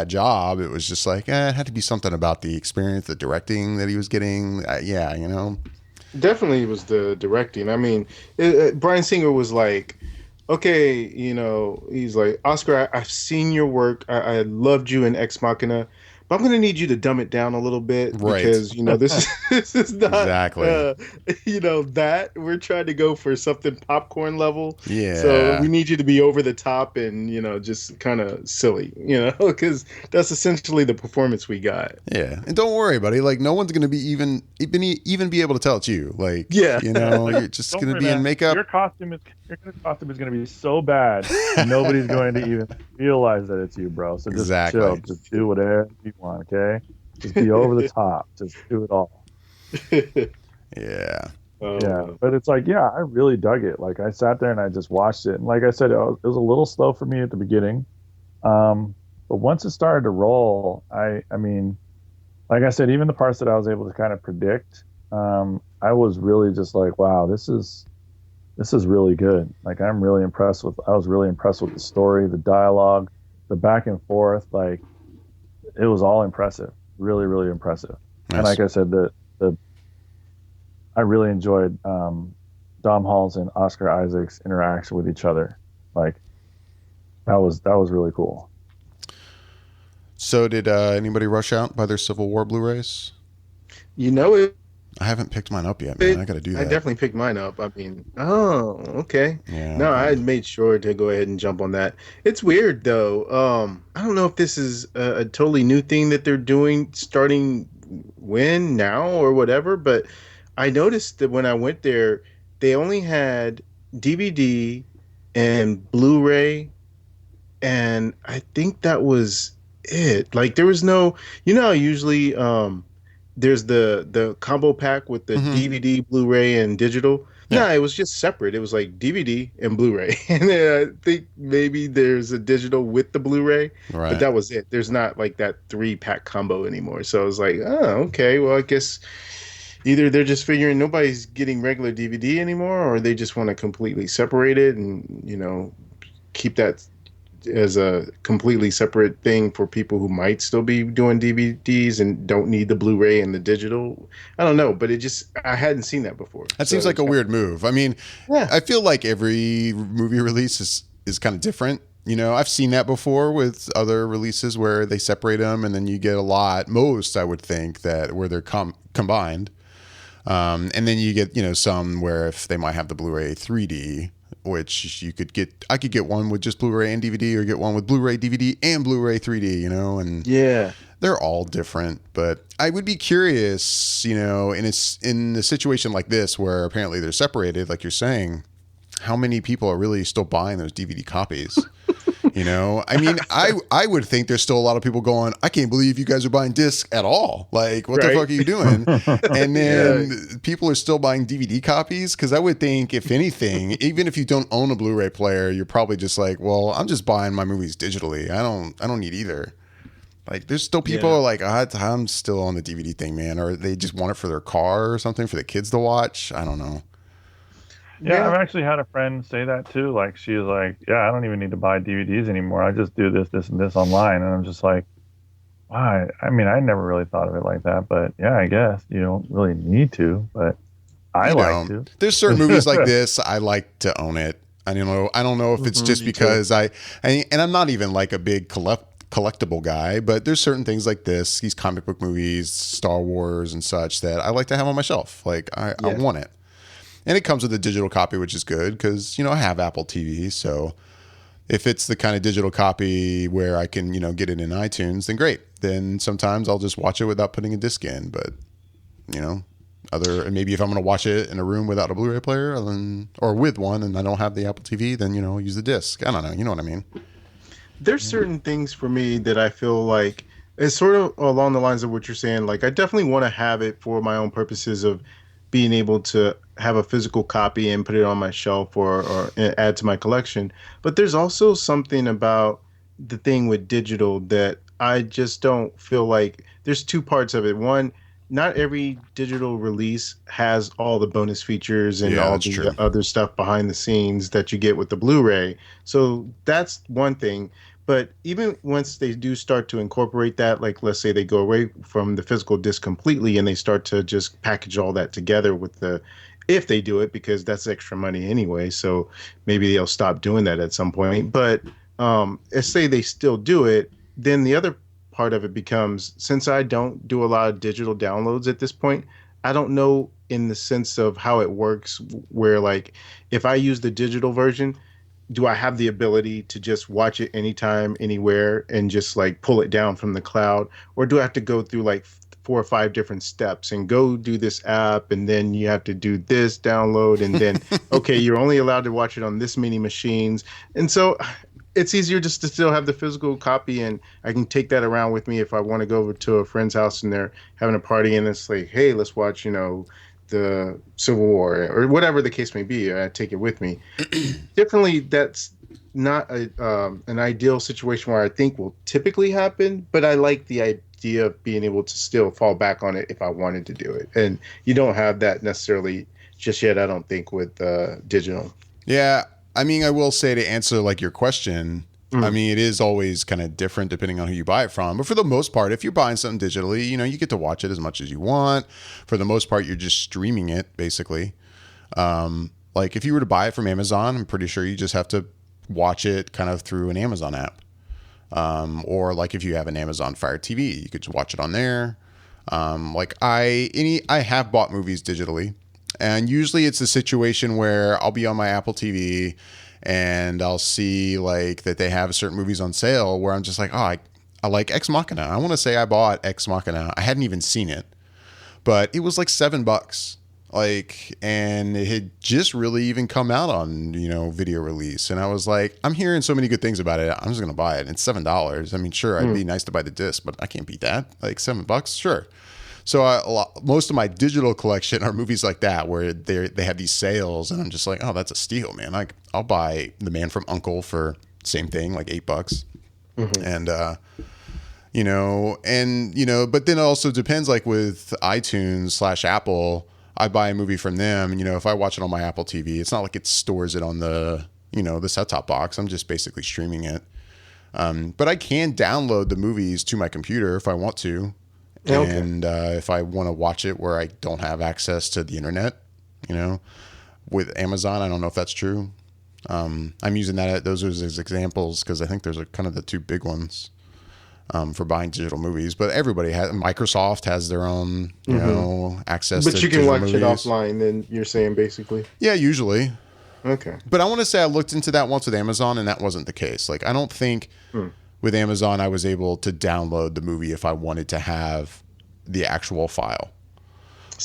job. It was just like it had to be something about the experience, the directing that he was getting. Yeah. definitely was the directing. I mean, Bryan Singer was like, okay, he's like, Oscar, I've seen your work. I loved you in Ex Machina, but I'm going to need you to dumb it down a little bit Right. because, this is, this is not, Exactly. that we're trying to go for something popcorn level. So we Yeah. need you to be over the top and, just kind of silly, because that's essentially the performance we got. Yeah. And don't worry, buddy. Like no one's gonna be even be able to tell it's you. Like, Yeah. like, you're just don't gonna worry, be in man. makeup. Your costume is going to be so bad, nobody's going to even realize that it's you, bro. So just chill. Exactly. Just do whatever you want, okay? Just be over the top. Just do it all. Yeah. Yeah, Oh, but it's like, yeah, I really dug it. Like I sat there and I just watched it, and like I said, it was a little slow for me at the beginning, but once it started to roll, I mean, like I said, even the parts that I was able to kind of predict, I was really just like, wow, this is really good. Like I was really impressed with the story, the dialogue, the back and forth. Like it was all impressive, really, really impressive. And Nice. like I said, the I really enjoyed Halls and Oscar Isaac's interaction with each other. Like that was really cool. So did anybody rush out by their Civil War Blu-rays? You know it. I haven't picked mine up yet, man. I got to do that. I definitely picked mine up. I mean, oh, okay. Yeah. No, I made sure to go ahead and jump on that. It's weird though. I don't know if this is a totally new thing that they're doing, starting when now or whatever. But I noticed that when I went there, they only had DVD and Blu-ray, and I think that was it. Like there was no, how usually there's the combo pack with the DVD, Blu-ray, and digital. Yeah. No, it was just separate. It was like DVD and Blu-ray, and then I think maybe there's a digital with the Blu-ray, Right. but that was it. There's not like that 3-pack combo anymore. So I was like, oh, okay. Well, I guess either they're just figuring nobody's getting regular DVD anymore, or they just want to completely separate it and keep that as a completely separate thing for people who might still be doing DVDs and don't need the Blu-ray and the digital. I don't know, but I hadn't seen that before. That seems like a weird move. I mean, yeah. I feel like every movie release is kind of different. I've seen that before with other releases where they separate them and then you get most I would think that where they're combined. And then you get, some where if they might have the Blu-ray 3D, which I could get one with just Blu-ray and DVD, or get one with Blu-ray DVD and Blu-ray 3D, and yeah, they're all different. But I would be curious, and it's in a situation like this where apparently they're separated, like you're saying, how many people are really still buying those DVD copies? I mean, I would think there's still a lot of people going, I can't believe you guys are buying discs at all. Like, what the fuck are you doing? And then people are still buying DVD copies. Cause I would think if anything, even if you don't own a Blu-ray player, you're probably just like, well, I'm just buying my movies digitally. I don't need either. Like there's still people who are like, I'm still on the DVD thing, man. Or they just want it for their car or something for the kids to watch. I don't know. Yeah, I've actually had a friend say that too. Like she was like, yeah, I don't even need to buy DVDs anymore. I just do this, and this online. And I'm just like, why? I mean, I never really thought of it like that, but yeah, I guess you don't really need to, but I like to. There's certain movies like this, I like to own it. I don't know if it's just because and I'm not even like a big collectible guy, but there's certain things like these comic book movies, Star Wars and such that I like to have on my shelf. Like I want it. And it comes with a digital copy, which is good because, I have Apple TV. So if it's the kind of digital copy where I can, get it in iTunes, then great. Then sometimes I'll just watch it without putting a disc in. But, maybe if I'm going to watch it in a room without a Blu-ray player or with one and I don't have the Apple TV, then, use the disc. I don't know. You know what I mean? There's certain things for me that I feel like it's sort of along the lines of what you're saying. Like I definitely want to have it for my own purposes of being able to have a physical copy and put it on my shelf or add to my collection. But there's also something about the thing with digital that I just don't feel like there's two parts of it. One, not every digital release has all the bonus features and all the other stuff behind the scenes that you get with the Blu-ray. So that's one thing. But even once they do start to incorporate that, like let's say they go away from the physical disc completely and they start to just package all that together if they do it, because that's extra money anyway. So maybe they'll stop doing that at some point. But let's say they still do it, then the other part of it becomes, since I don't do a lot of digital downloads at this point, I don't know in the sense of how it works, where like if I use the digital version, do I have the ability to just watch it anytime, anywhere, and just like pull it down from the cloud? Or do I have to go through like 4 or 5 different steps and go do this app, and then you have to do this download, and then, okay, you're only allowed to watch it on this many machines. And so it's easier just to still have the physical copy, and I can take that around with me if I want to go over to a friend's house and they're having a party and it's like, hey, let's watch, the Civil War or whatever the case may be. I take it with me. Definitely, that's not an ideal situation where I think will typically happen, but I like the idea of being able to still fall back on it if I wanted to do it. And you don't have that necessarily just yet, I don't think, with digital. Yeah. I mean, I will say, to answer like your question, I mean, it is always kind of different depending on who you buy it from. But for the most part, if you're buying something digitally, you get to watch it as much as you want. For the most part, you're just streaming it, basically. Like if you were to buy it from Amazon, I'm pretty sure you just have to watch it kind of through an Amazon app. Or like if you have an Amazon Fire TV, you could just watch it on there. Like I have bought movies digitally, and usually it's a situation where I'll be on my Apple TV and I'll see like that they have certain movies on sale where I'm just like, oh, I like Ex Machina. I want to say I bought Ex Machina. I hadn't even seen it, but it was like $7. Like, and it had just really even come out on, video release. And I was like, I'm hearing so many good things about it. I'm just going to buy it. It's $7. I mean, sure, it'd be nice to buy the disc, but I can't beat that. Like $7, sure. So most of my digital collection are movies like that where they have these sales, and I'm just like, oh, that's a steal, man. Like I'll buy The Man from U.N.C.L.E. for same thing, like $8. And, but then it also depends, like with iTunes/Apple, I buy a movie from them, and if I watch it on my Apple TV, it's not like it stores it on the set-top box. I'm just basically streaming it. But I can download the movies to my computer if I want to. Okay. And if I want to watch it where I don't have access to the internet, with Amazon, I don't know if that's true. I'm using those as examples because I think those are kind of the two big ones. For buying digital movies, but everybody has. Microsoft has their own, access. But to you can watch movies. it offline. Then you're saying basically. Yeah, usually. Okay. But I want to say I looked into that once with Amazon, and that wasn't the case. Like I don't think with Amazon I was able to download the movie if I wanted to have the actual file,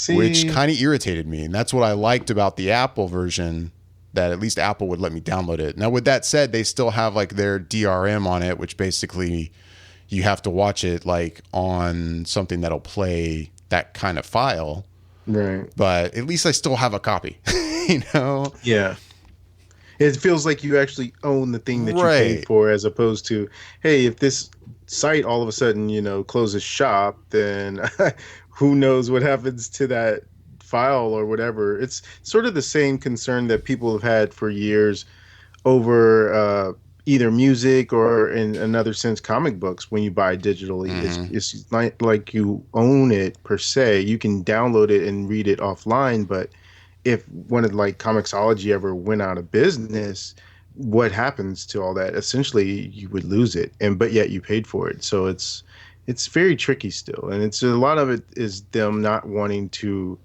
which kind of irritated me, and that's what I liked about the Apple version. That at least Apple would let me download it. Now, with that said, they still have like their DRM on it, which basically you have to watch it like on something that'll play that kind of file. Right. But at least I still have a copy, Yeah. It feels like you actually own the thing that you paid for, as opposed to, hey, if this site all of a sudden, closes shop, then who knows what happens to that file or whatever. It's sort of the same concern that people have had for years over either music or, in another sense, comic books. When you buy digitally, it's not like you own it per se. You can download it and read it offline, but if one of like Comixology ever went out of business, what happens to all that? Essentially, you would lose it, but yet you paid for it. So it's very tricky still, and it's a lot of it is them not wanting to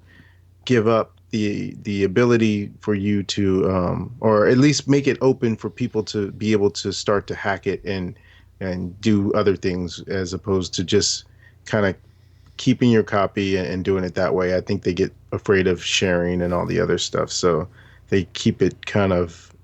give up the ability for you to, or at least make it open for people to be able to start to hack it and do other things, as opposed to just kind of keeping your copy and doing it that way. I think they get afraid of sharing and all the other stuff, so they keep it kind of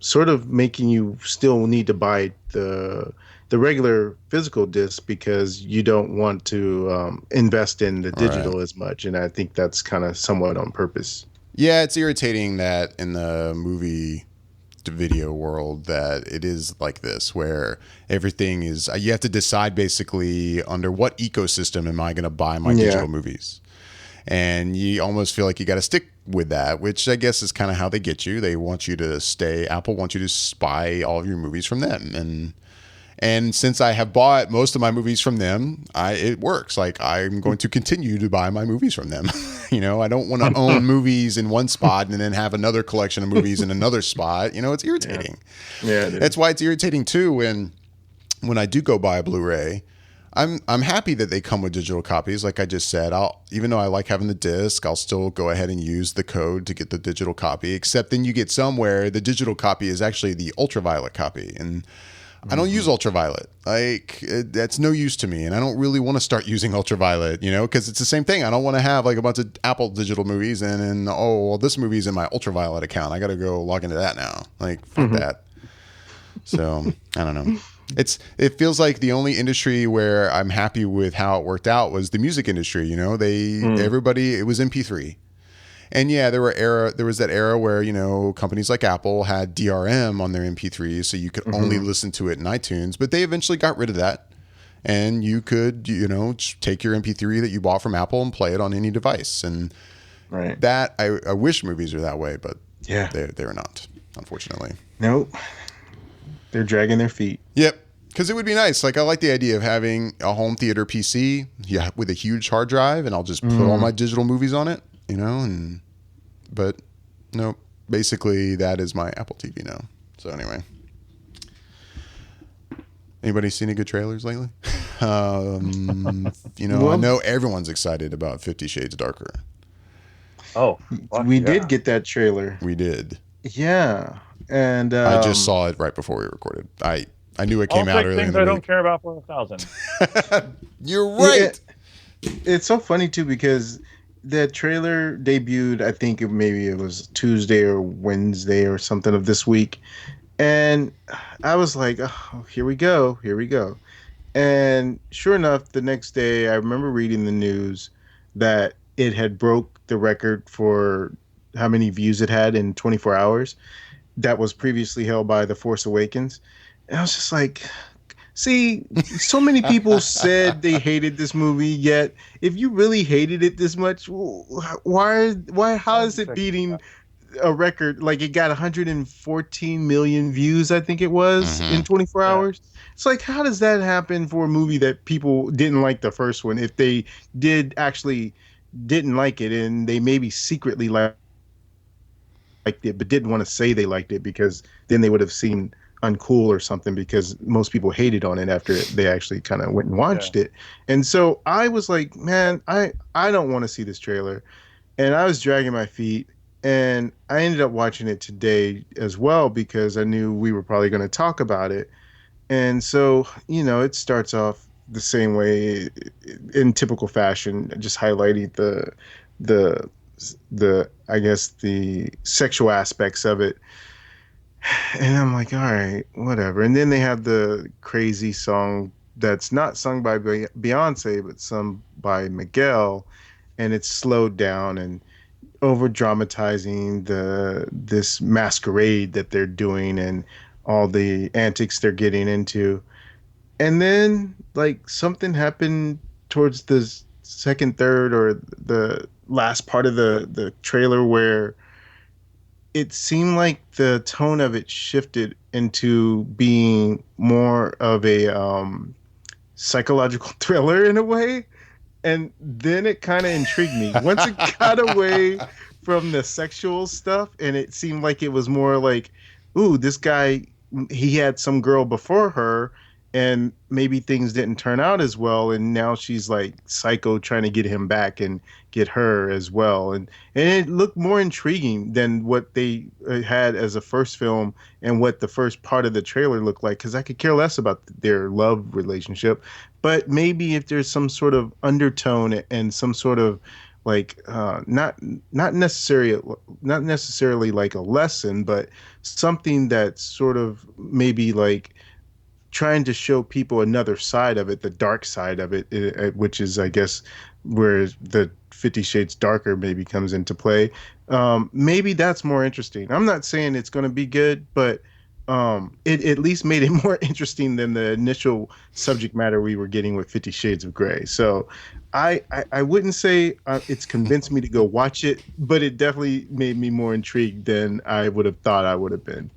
sort of making you still need to buy the regular physical disc because you don't want to invest in the digital as much. And I think that's kind of somewhat on purpose. Yeah, it's irritating that in the movie to video world that it is like this, where everything is, you have to decide basically under what ecosystem am I going to buy my digital movies. And you almost feel like you got to stick with that, which I guess is kind of how they get you. They want you to stay, Apple wants you to buy all of your movies from them. And since I have bought most of my movies from them, it works. Like I'm going to continue to buy my movies from them. I don't want to own movies in one spot and then have another collection of movies in another spot. It's irritating. Yeah, that's why it's irritating too when I do go buy a Blu-ray. I'm happy that they come with digital copies. Like I just said, even though I like having the disc, I'll still go ahead and use the code to get the digital copy. Except then you get somewhere the digital copy is actually the ultraviolet copy, and I don't use ultraviolet. Like that's no use to me, and I don't really want to start using ultraviolet, because it's the same thing. I don't want to have like a bunch of Apple digital movies and this movie's in my ultraviolet account. I got to go log into that now. Like fuck that. So I don't know. It feels like the only industry where I'm happy with how it worked out was the music industry. Everybody, it was MP3. And yeah, there was that era where, companies like Apple had DRM on their MP3s, so you could only listen to it in iTunes, but they eventually got rid of that. And you could, take your MP3 that you bought from Apple and play it on any device. And that, I wish movies were that way, but they're not, unfortunately. Nope. They're dragging their feet. Yep. Because it would be nice. Like, I like the idea of having a home theater PC with a huge hard drive, and I'll just put all my digital movies on it, but Nope. Basically, that is my Apple TV now. So anyway, anybody seen any good trailers lately? I know everyone's excited about 50 Shades Darker. Oh, we did get that trailer. We did. Yeah, and I just saw it right before we recorded. I knew it came out earlier in the I week. don't care about for 1,000. You're right. It's so funny too because the trailer debuted. I think maybe it was Tuesday or Wednesday or something of this week, and I was like, "Oh, here we go, here we go." And sure enough, the next day, I remember reading the news that it had broke the record for how many views it had in 24 hours. That was previously held by The Force Awakens. And I was just like, see, so many people said they hated this movie, yet if you really hated it this much, how is it beating a record? Like it got 114 million views, I think it was, in 24 hours. It's like, how does that happen for a movie that people didn't like the first one? If they didn't like it and they maybe secretly liked it, but didn't want to say they liked it because then they would have seemed uncool or something, because most people hated on it after they actually kind of went and watched it. And so I was like, man, I don't want to see this trailer. And I was dragging my feet, and I ended up watching it today as well because I knew we were probably going to talk about it. And so, it starts off the same way in typical fashion, just highlighting the I guess the sexual aspects of it. And I'm like, all right, whatever. And then they have the crazy song that's not sung by Beyonce, but sung by Miguel, and it's slowed down and over dramatizing this masquerade that they're doing and all the antics they're getting into. And then like something happened towards the second third or the last part of the trailer where it seemed like the tone of it shifted into being more of a psychological thriller in a way. And then it kind of intrigued me. Once it got away from the sexual stuff and it seemed like it was more like, ooh, this guy, he had some girl before her and maybe things didn't turn out as well. And now she's like psycho trying to get him back and get her as well. And it looked more intriguing than what they had as a first film and what the first part of the trailer looked like. Cause I could care less about their love relationship, but maybe if there's some sort of undertone and some sort of like, not necessarily like a lesson, but something that's sort of maybe like trying to show people another side of it, the dark side of it, which is, I guess, where the 50 Shades Darker maybe comes into play. Maybe that's more interesting. I'm not saying it's going to be good, but it at least made it more interesting than the initial subject matter we were getting with 50 Shades of Grey. So I wouldn't say it's convinced me to go watch it, but it definitely made me more intrigued than I would have thought I would have been.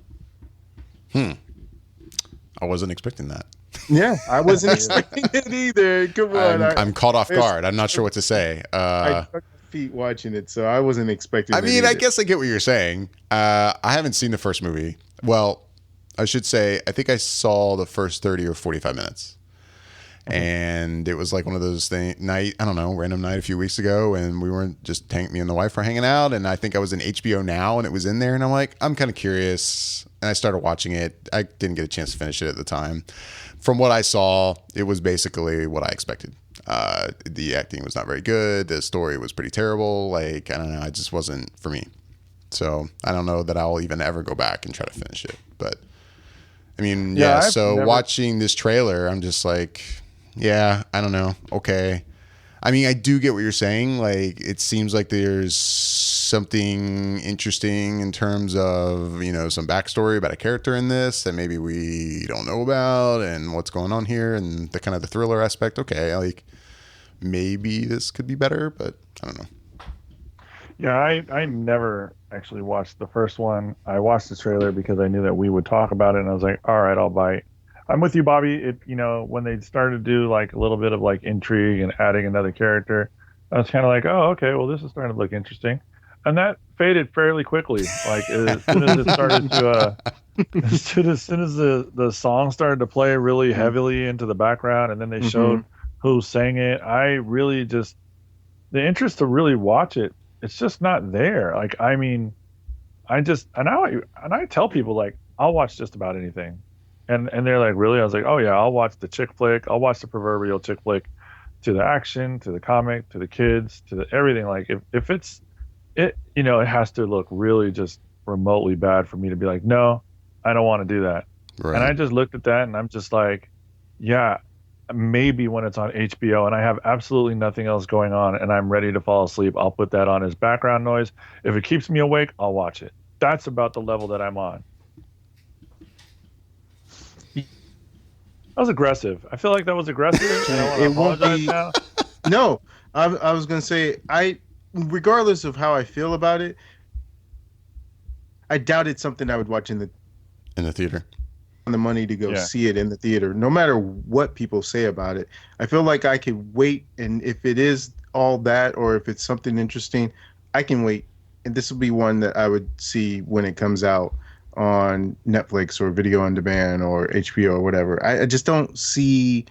I wasn't expecting that. Yeah, I wasn't expecting it either. Come on. I'm caught off guard. I'm not sure what to say. I took my feet watching it, so I wasn't expecting it. I mean, either. I guess I get what you're saying. I haven't seen the first movie. Well, I should say, I think I saw the first 30 or 45 minutes. And it was like one of those random night a few weeks ago, and we weren't just me and the wife were hanging out, and I think I was in HBO Now, and it was in there, and I'm like, I'm kind of curious, and I started watching it. I didn't get a chance to finish it at the time. From what I saw, it was basically what I expected. The acting was not very good. The story was pretty terrible. Like, I don't know, it just wasn't for me. So I don't know that I'll even ever go back and try to finish it. But I mean, watching this trailer, I'm just like, yeah, I don't know. Okay. I mean, I do get what you're saying. Like, it seems like there's something interesting in terms of, some backstory about a character in this that maybe we don't know about and what's going on here and the kind of the thriller aspect. Okay. Like, maybe this could be better, but I don't know. Yeah, I never actually watched the first one. I watched the trailer because I knew that we would talk about it, and I was like, all right, I'll bite. I'm with you, Bobby. When they started to do like a little bit of like intrigue and adding another character, I was kind of like, oh, okay, well, this is starting to look interesting. And that faded fairly quickly. Like as soon as it started to, as soon as the song started to play really heavily into the background, and then they showed who sang it, I really just the interest to really watch it. It's just not there. Like I mean, I just and I tell people like I'll watch just about anything, and they're like really. I was like, oh yeah, I'll watch the chick flick. I'll watch the proverbial chick flick, to the action, to the comic, to the kids, to the everything. Like if it's it, you know, it has to look really just remotely bad for me to be like, no, I don't want to do that. Right. And I just looked at that and I'm just like, yeah, maybe when it's on HBO and I have absolutely nothing else going on and I'm ready to fall asleep, I'll put that on as background noise. If it keeps me awake, I'll watch it. That's about the level that I'm on. That was aggressive. I feel like that was aggressive. It won't be. Now. No, I was gonna say regardless of how I feel about it, I doubt it's something I would watch in the theater. On the money to go see it in the theater, no matter what people say about it. I feel like I could wait, and if it is all that, or if it's something interesting, I can wait. And this will be one that I would see when it comes out on Netflix or video on demand or HBO or whatever. I just don't see,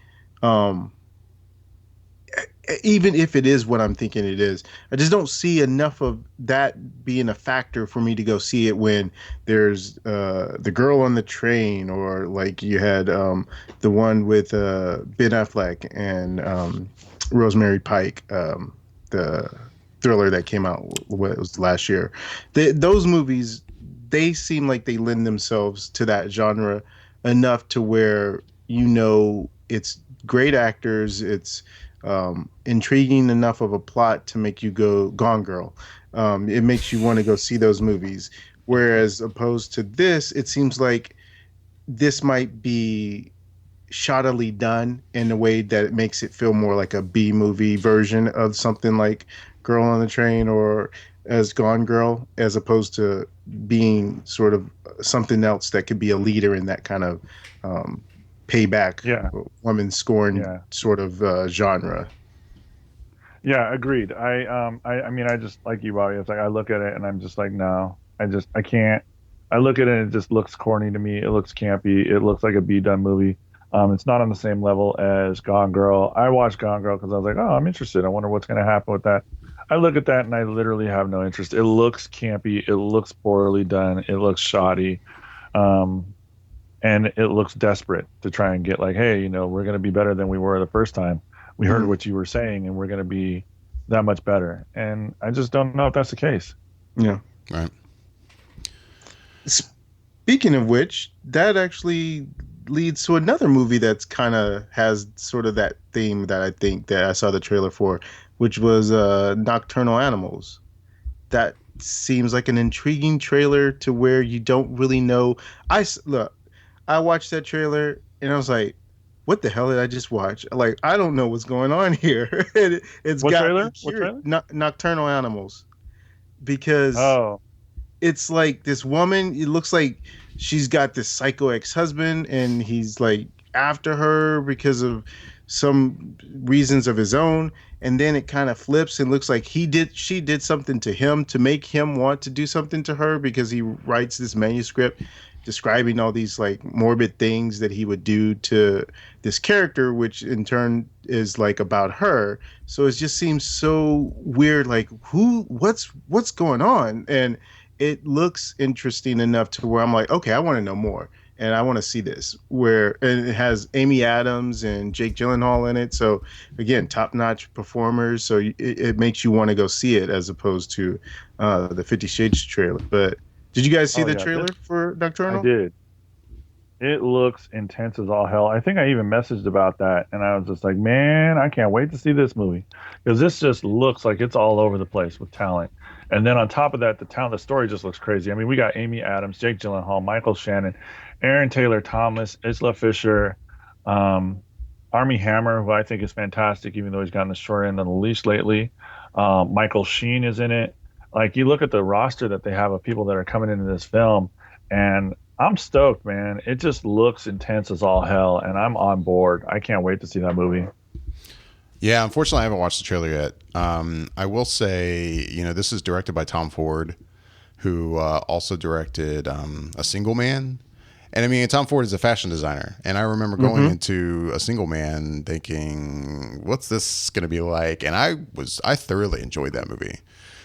even if it is what I'm thinking it is, I just don't see enough of that being a factor for me to go see it when there's the girl on the train, or like you had the one with Ben Affleck and Rosemary Pike, the thriller that came out, what it was last year. Those movies, they seem like they lend themselves to that genre enough to where, you know, it's great actors, it's intriguing enough of a plot to make you go Gone Girl. It makes you want to go see those movies. Whereas opposed to this, it seems like this might be shoddily done in a way that it makes it feel more like a B movie version of something like Girl on the Train or as Gone Girl, as opposed to being sort of something else that could be a leader in that kind of payback, woman scorn sort of genre. Yeah, agreed. I mean, I just like you, Bobby. It's like I look at it and I'm just like, no, I can't. I look at it and it just looks corny to me. It looks campy. It looks like a B done movie. It's not on the same level as Gone Girl. I watched Gone Girl because I was like, oh, I'm interested. I wonder what's going to happen with that. I look at that and I literally have no interest. It looks campy. It looks poorly done. It looks shoddy. And it looks desperate to try and get like, hey, you know, we're going to be better than we were the first time. We heard what you were saying and we're going to be that much better. And I just don't know if that's the case. Yeah. Right. Speaking of which, that actually leads to another movie that's kind of has sort of that theme that I think that I saw the trailer for, which was Nocturnal Animals. That seems like an intriguing trailer to where you don't really know. I watched that trailer and I was like, what the hell did I just watch? Like, I don't know what's going on here. It's what got trailer? What trailer? Nocturnal Animals. Because it's like this woman, it looks like she's got this psycho ex-husband and he's like after her because of some reasons of his own. And then it kind of flips and looks like she did something to him to make him want to do something to her, because he writes this manuscript describing all these like morbid things that he would do to this character, which in turn is like about her. So it just seems so weird. Like what's going on? And it looks interesting enough to where I'm like, okay, I want to know more. And I want to see this, and it has Amy Adams and Jake Gyllenhaal in it. So again, top-notch performers. So it makes you want to go see it, as opposed to the 50 Shades trailer. But did you guys see the trailer for Nocturnal? I did. It looks intense as all hell. I think I even messaged about that, and I was just like, man, I can't wait to see this movie, because this just looks like it's all over the place with talent. And then on top of that, the story just looks crazy. I mean, we got Amy Adams, Jake Gyllenhaal, Michael Shannon, Aaron Taylor Thomas, Isla Fisher, Armie Hammer, who I think is fantastic, even though he's gotten the short end of the leash lately. Michael Sheen is in it. Like, you look at the roster that they have of people that are coming into this film, and I'm stoked, man. It just looks intense as all hell, and I'm on board. I can't wait to see that movie. Yeah, unfortunately, I haven't watched the trailer yet. I will say, you know, this is directed by Tom Ford, who also directed A Single Man. And I mean, Tom Ford is a fashion designer. And I remember going into A Single Man thinking, what's this going to be like? And I thoroughly enjoyed that movie.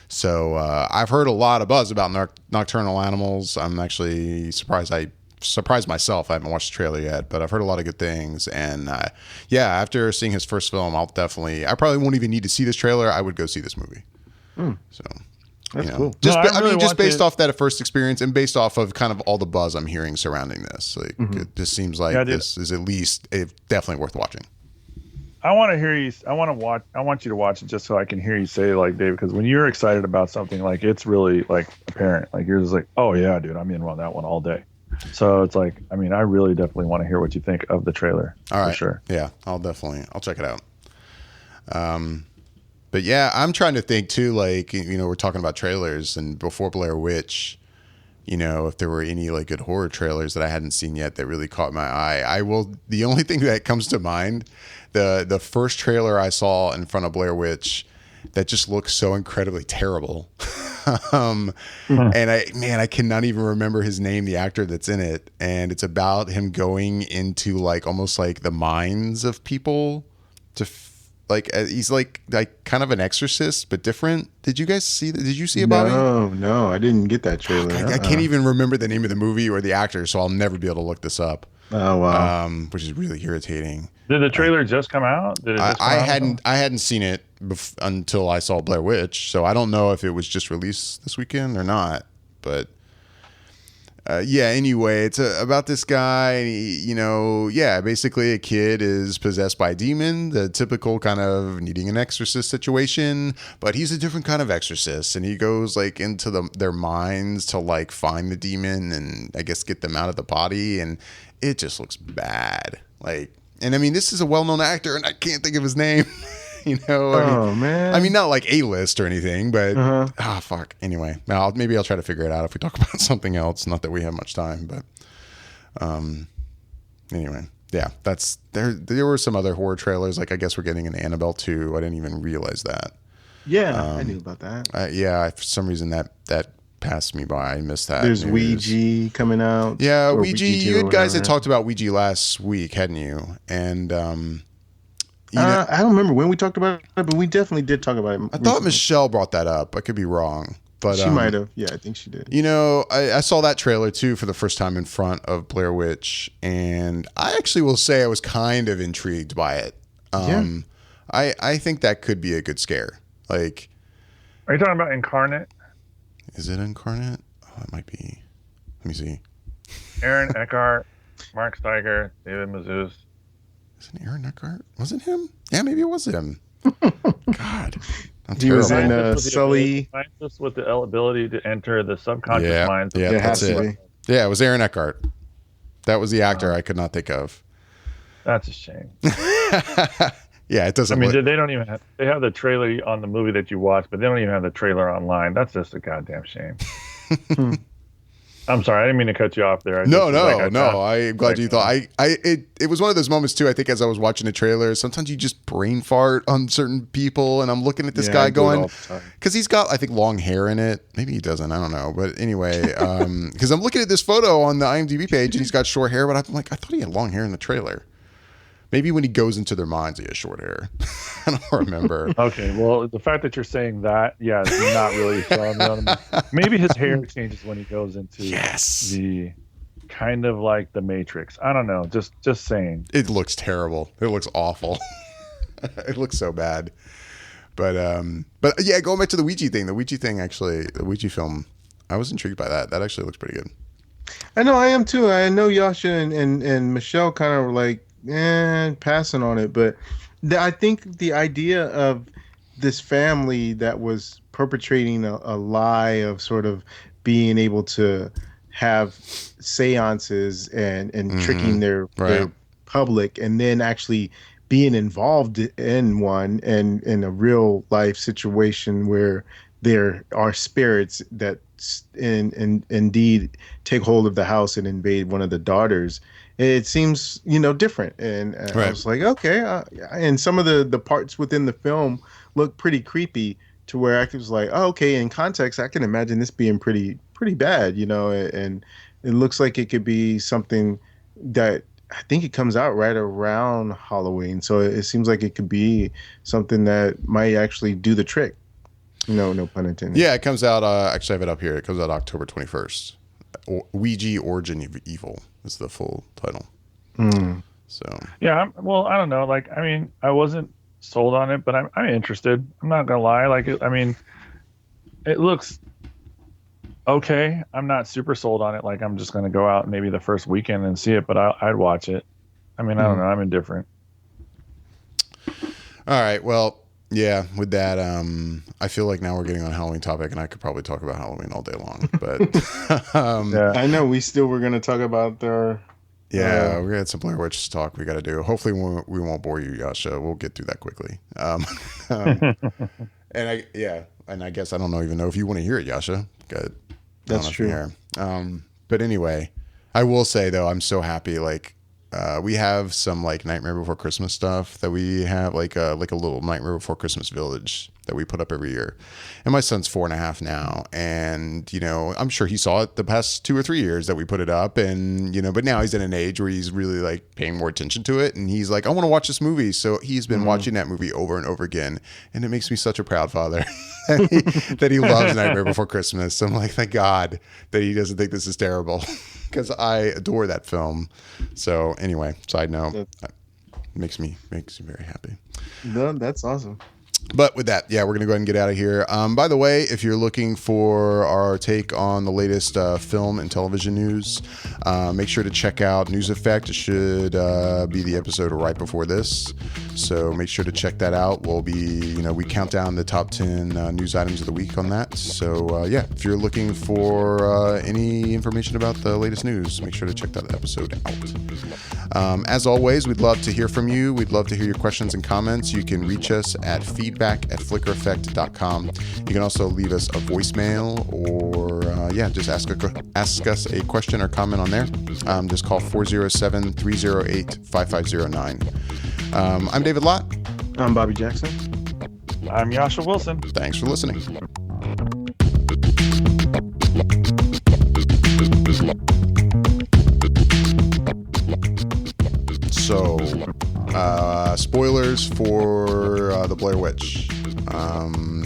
So I've heard a lot of buzz about Nocturnal Animals. I'm actually surprised. I surprised myself. I haven't watched the trailer yet, but I've heard a lot of good things. And yeah, after seeing his first film, I probably won't even need to see this trailer. I would go see this movie. So that's cool. Just based off that first experience and based off of kind of all the buzz I'm hearing surrounding this, like it just seems like this is definitely worth watching. I want to hear you. I want you to watch it just so I can hear you say, like, Dave, because when you're excited about something, like, it's really like apparent. Like, you're just like, oh yeah, dude, I'm in on that one all day. So it's like, I mean, I really definitely want to hear what you think of the trailer. All right, for sure. Yeah, I'll check it out. But yeah, I'm trying to think too, like, we're talking about trailers, and before Blair Witch, if there were any like good horror trailers that I hadn't seen yet that really caught my eye. The only thing that comes to mind, the first trailer I saw in front of Blair Witch that just looks so incredibly terrible. And I cannot even remember his name, the actor that's in it. And it's about him going into like almost like the minds of people to he's like kind of an exorcist, but different. Did you guys see that? Did you see it, Bobby? No, I didn't get that trailer. I can't even remember the name of the movie or the actor, so I'll never be able to look this up. Oh wow. Which is really irritating. Did the trailer just come out? I hadn't seen it until I saw Blair Witch, so I don't know if it was just released this weekend or not. But yeah, anyway, it's about this guy. Basically a kid is possessed by a demon, the typical kind of needing an exorcist situation, but he's a different kind of exorcist, and he goes like into their minds to like find the demon and I guess get them out of the body, and it just looks bad. Like, and I mean, this is a well-known actor, and I can't think of his name. Man. I mean, not like A-list or anything, but fuck. Anyway, maybe I'll try to figure it out if we talk about something else. Not that we have much time, but anyway, yeah, that's there. There were some other horror trailers. Like, I guess we're getting an Annabelle 2. I didn't even realize that. Yeah, I knew about that. For some reason that passed me by. I missed that. There's news. Ouija coming out. Yeah, Ouija. You guys had talked about Ouija last week, hadn't you? And I don't remember when we talked about it, but we definitely did talk about it. I thought Michelle brought that up. I could be wrong, but she might have. Yeah, I think she did. I saw that trailer too for the first time in front of Blair Witch, and I actually will say I was kind of intrigued by it. I think that could be a good scare. Like, are you talking about Incarnate? Is it Incarnate? Oh, it might be. Let me see. Aaron Eckhart, Mark Steiger, David Mazouz. Isn't Aaron Eckhart? Was it him? Yeah, maybe it was him. God. He was in Sully. Scientist with the ability to enter the subconscious minds. Yeah, that's it. Yeah, it was Aaron Eckhart. That was the actor I could not think of. That's a shame. Yeah, it doesn't. I mean, they don't even have. They have the trailer on the movie that you watched, but they don't even have the trailer online. That's just a goddamn shame. I'm sorry, I didn't mean to cut you off there. I'm glad you thought. It was one of those moments too. I think as I was watching the trailer, sometimes you just brain fart on certain people, and I'm looking at this guy going, because he's got, I think, long hair in it. Maybe he doesn't. I don't know. But anyway, because I'm looking at this photo on the IMDb page, and he's got short hair, but I'm like, I thought he had long hair in the trailer. Maybe when he goes into their minds, he has short hair. I don't remember. Okay, well, the fact that you're saying that, yeah, it's not really strong on him. Maybe his hair changes when he goes into the kind of like the Matrix. I don't know. Just saying. It looks terrible. It looks awful. It looks so bad. But yeah, going back to the Ouija thing. The Ouija thing, actually, the Ouija film, I was intrigued by that. That actually looks pretty good. I know, I am too. I know Jascha and Michelle kind of were like, passing on it, but I think the idea of this family that was perpetrating a lie of sort of being able to have seances and tricking their public, and then actually being involved in one and in a real life situation where there are spirits that indeed take hold of the house and invade one of the daughters. It seems, different. And I was like, okay. And some of the parts within the film look pretty creepy. to where I was like, oh, okay, in context, I can imagine this being pretty bad, and it looks like it could be something that I think it comes out right around Halloween. So it seems like it could be something that might actually do the trick. No pun intended. Yeah, it comes out. Actually, I have it up here. It comes out October 21st. Ouija Origin of Evil is the full title. So Yeah, well, I don't know. Like, I mean, I wasn't sold on it, but I'm interested. I'm not gonna lie. Like, I mean, it looks okay. I'm not super sold on it. Like, I'm just gonna go out maybe the first weekend and see it, but I'd watch it. I mean, I don't know. I'm indifferent. all right. Well, yeah. With that, I feel like now we're getting on a Halloween topic, and I could probably talk about Halloween all day long. But Yeah. I know we still were going to talk about the. yeah, we got some Blair Witch talk we got to do. Hopefully, we won't bore you, Jascha. We'll get through that quickly. And I guess I don't even know if you want to hear it, Jascha. Good. That's true. But anyway, I will say though, I'm so happy. Like, we have some like Nightmare Before Christmas stuff that we have, like a little Nightmare Before Christmas village that we put up every year. And my son's 4.5 now, and I'm sure he saw it the past 2 or 3 years that we put it up, and but now he's in an age where he's really like paying more attention to it, and he's like, I want to watch this movie. So he's been watching that movie over and over again, and it makes me such a proud father that he loves Nightmare Before Christmas. I'm like, thank God that he doesn't think this is terrible, because I adore that film. So anyway, side note, makes me very happy. No, that's awesome. But with that, yeah, we're going to go ahead and get out of here. By the way, if you're looking for our take on the latest film and television news, make sure to check out News Effect. It should be the episode right before this. So make sure to check that out. We'll be, we count down the top 10 news items of the week on that. So yeah, if you're looking for any information about the latest news, make sure to check that episode out. As always, we'd love to hear from you. We'd love to hear your questions and comments. You can reach us at feedback@flickereffect.com. You can also leave us a voicemail or just ask us a question or comment on there. Just call 407-308-5509. I'm David Lott. I'm Bobby Jackson. I'm Jascha Wilson. Thanks for listening. So, spoilers for the Blair Witch.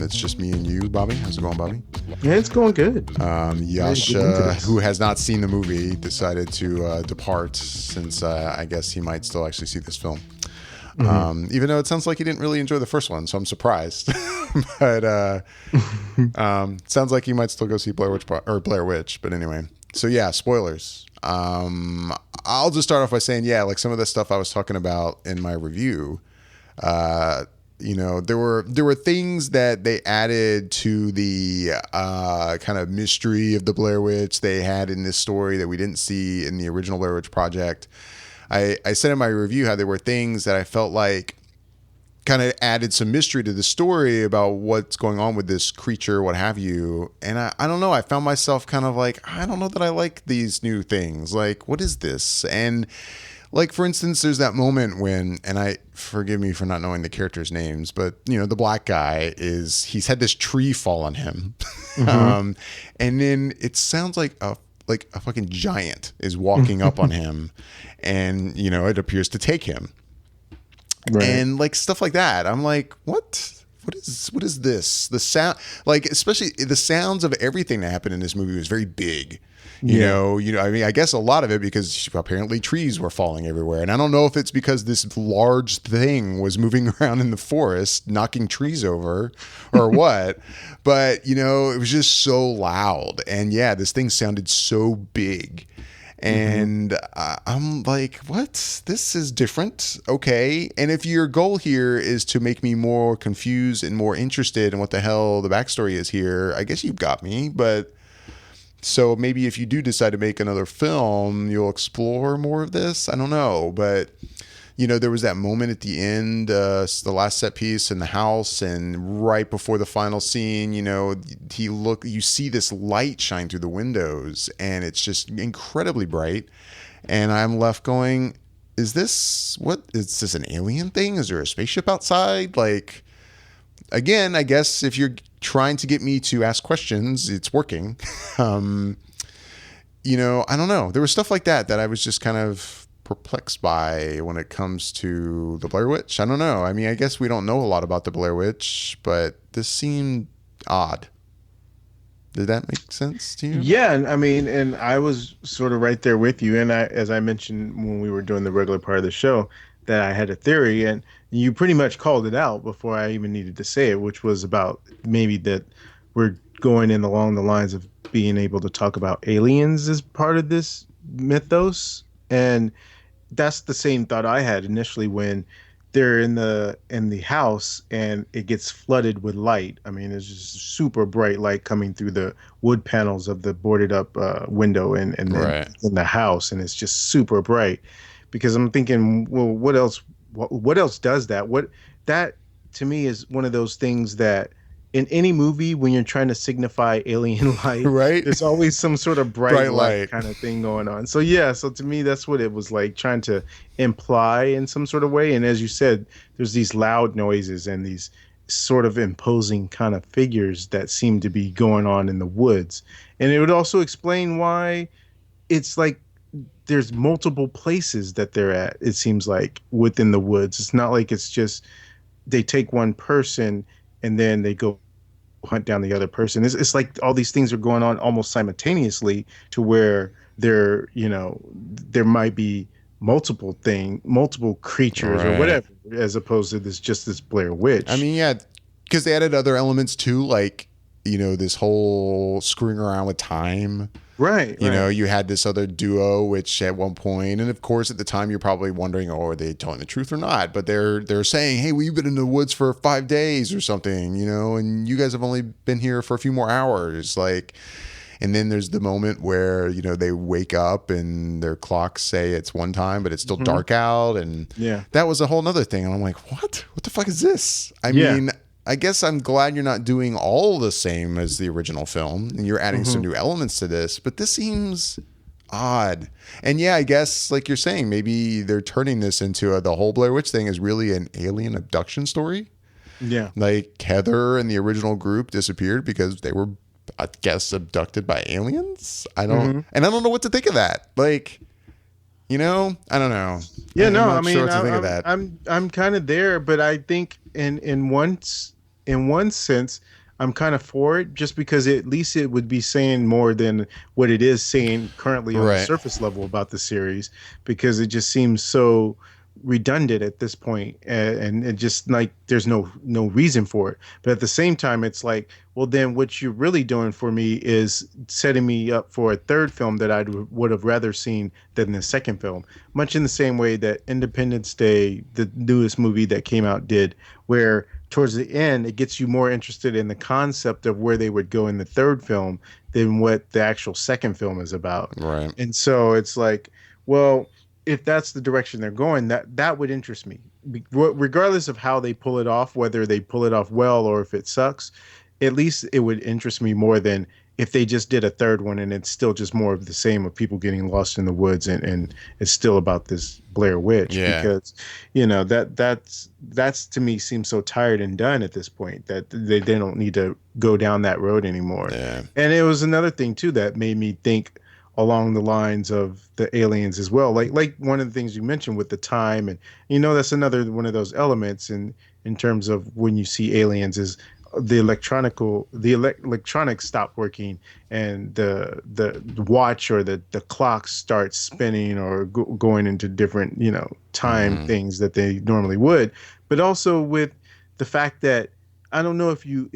It's just me and you, Bobby. How's it going, Bobby? Yeah, it's going good. Jascha, who has not seen the movie, decided to depart since I guess he might still actually see this film. Even though it sounds like he didn't really enjoy the first one, so I'm surprised. But sounds like he might still go see Blair Witch. But anyway, so yeah, spoilers. I'll just start off by saying, yeah, like some of the stuff I was talking about in my review, there were things that they added to the kind of mystery of the Blair Witch they had in this story that we didn't see in the original Blair Witch Project. I said in my review how there were things that I felt like kind of added some mystery to the story about what's going on with this creature, what have you. And I don't know, I found myself kind of like, I don't know that I like these new things. Like, what is this? And like, for instance, there's that moment when, and forgive me for not knowing the characters' names, but the black guy he's had this tree fall on him. And then it sounds like a fucking giant is walking up on him, and it appears to take him. Right. And like stuff like that. I'm like, what is this? The sound, like, especially the sounds of everything that happened in this movie was very big. I mean, I guess a lot of it because apparently trees were falling everywhere. And I don't know if it's because this large thing was moving around in the forest, knocking trees over or what, but it was just so loud. And yeah, this thing sounded so big. And I'm like, what? This is different. Okay. And if your goal here is to make me more confused and more interested in what the hell the backstory is here, I guess you've got me. But so maybe if you do decide to make another film, you'll explore more of this. I don't know. But, there was that moment at the end, the last set piece in the house, and right before the final scene, you see this light shine through the windows, and it's just incredibly bright. And I'm left going, is this an alien thing? Is there a spaceship outside? Like, again, I guess if you're trying to get me to ask questions. It's working. I don't know. There was stuff like that I was just kind of perplexed by when it comes to the Blair Witch. I don't know. I mean, I guess we don't know a lot about the Blair Witch, but this seemed odd. Did that make sense to you? Yeah, and I mean, and I was sort of right there with you. And as I mentioned when we were doing the regular part of the show, that I had a theory, and you pretty much called it out before I even needed to say it, which was about maybe that we're going in along the lines of being able to talk about aliens as part of this mythos. And that's the same thought I had initially when they're in the house and it gets flooded with light. I mean, it's just super bright light coming through the wood panels of the boarded up window and then Right. in the house, and it's just super bright. Because I'm thinking, well, what else does that? What that to me is one of those things that in any movie when you're trying to signify alien light, Right. there's always some sort of bright light light kind of thing going on. So yeah, so to me that's what it was like, trying to imply in some sort of way. And as you said, there's these loud noises and these sort of imposing kind of figures that seem to be going on in the woods. And it would also explain why it's like there's multiple places that they're at, it seems like, within the woods. It's not like it's just they take one person and then they go hunt down the other person. It's like all these things are going on almost simultaneously, to where there might be multiple creatures or Right. whatever, as opposed to this Blair Witch. I mean, yeah, because they added other elements too, like, this whole screwing around with time. Right. You had this other duo, which at one point, and of course at the time you're probably wondering, oh, are they telling the truth or not? But they're saying, hey, we've been in the woods for 5 days or something, and you guys have only been here for a few more hours. Like, and then there's the moment where, they wake up and their clocks say it's one time, but it's still dark out. And Yeah. that was a whole nother thing. And I'm like, what the fuck is this? I Yeah. mean, I guess I'm glad you're not doing all the same as the original film and you're adding some new elements to this, but this seems odd. And yeah, I guess like you're saying, maybe they're turning this into the whole Blair Witch thing is really an alien abduction story. Yeah. Like Heather and the original group disappeared because they were, I guess, abducted by aliens. And I don't know what to think of that. Like, I don't know. Yeah, I'm no, not I mean, sure what to think of that. I'm kind of there, but I think in one sense, I'm kind of for it, just because at least it would be saying more than what it is saying currently on the Right. surface level about the series, because it just seems so redundant at this point, and it just like there's no reason for it. But at the same time, it's like, well, then what you're really doing for me is setting me up for a third film that I would have rather seen than the second film, much in the same way that Independence Day, the newest movie that came out, did, where towards the end it gets you more interested in the concept of where they would go in the third film than what the actual second film is about. Right. And so it's like, well, if that's the direction they're going, that would interest me, regardless of how they pull it off, whether they pull it off well or if it sucks. At least it would interest me more than if they just did a third one and it's still just more of the same, of people getting lost in the woods, and it's still about this Blair Witch. Yeah. Because that's to me seems so tired and done at this point that they don't need to go down that road anymore. Yeah. And it was another thing too that made me think along the lines of the aliens as well, like one of the things you mentioned with the time, and that's another one of those elements in terms of when you see aliens is the electronics stop working, and the watch or the clock starts spinning or going into different time things that they normally would. But also with the fact that I don't know if you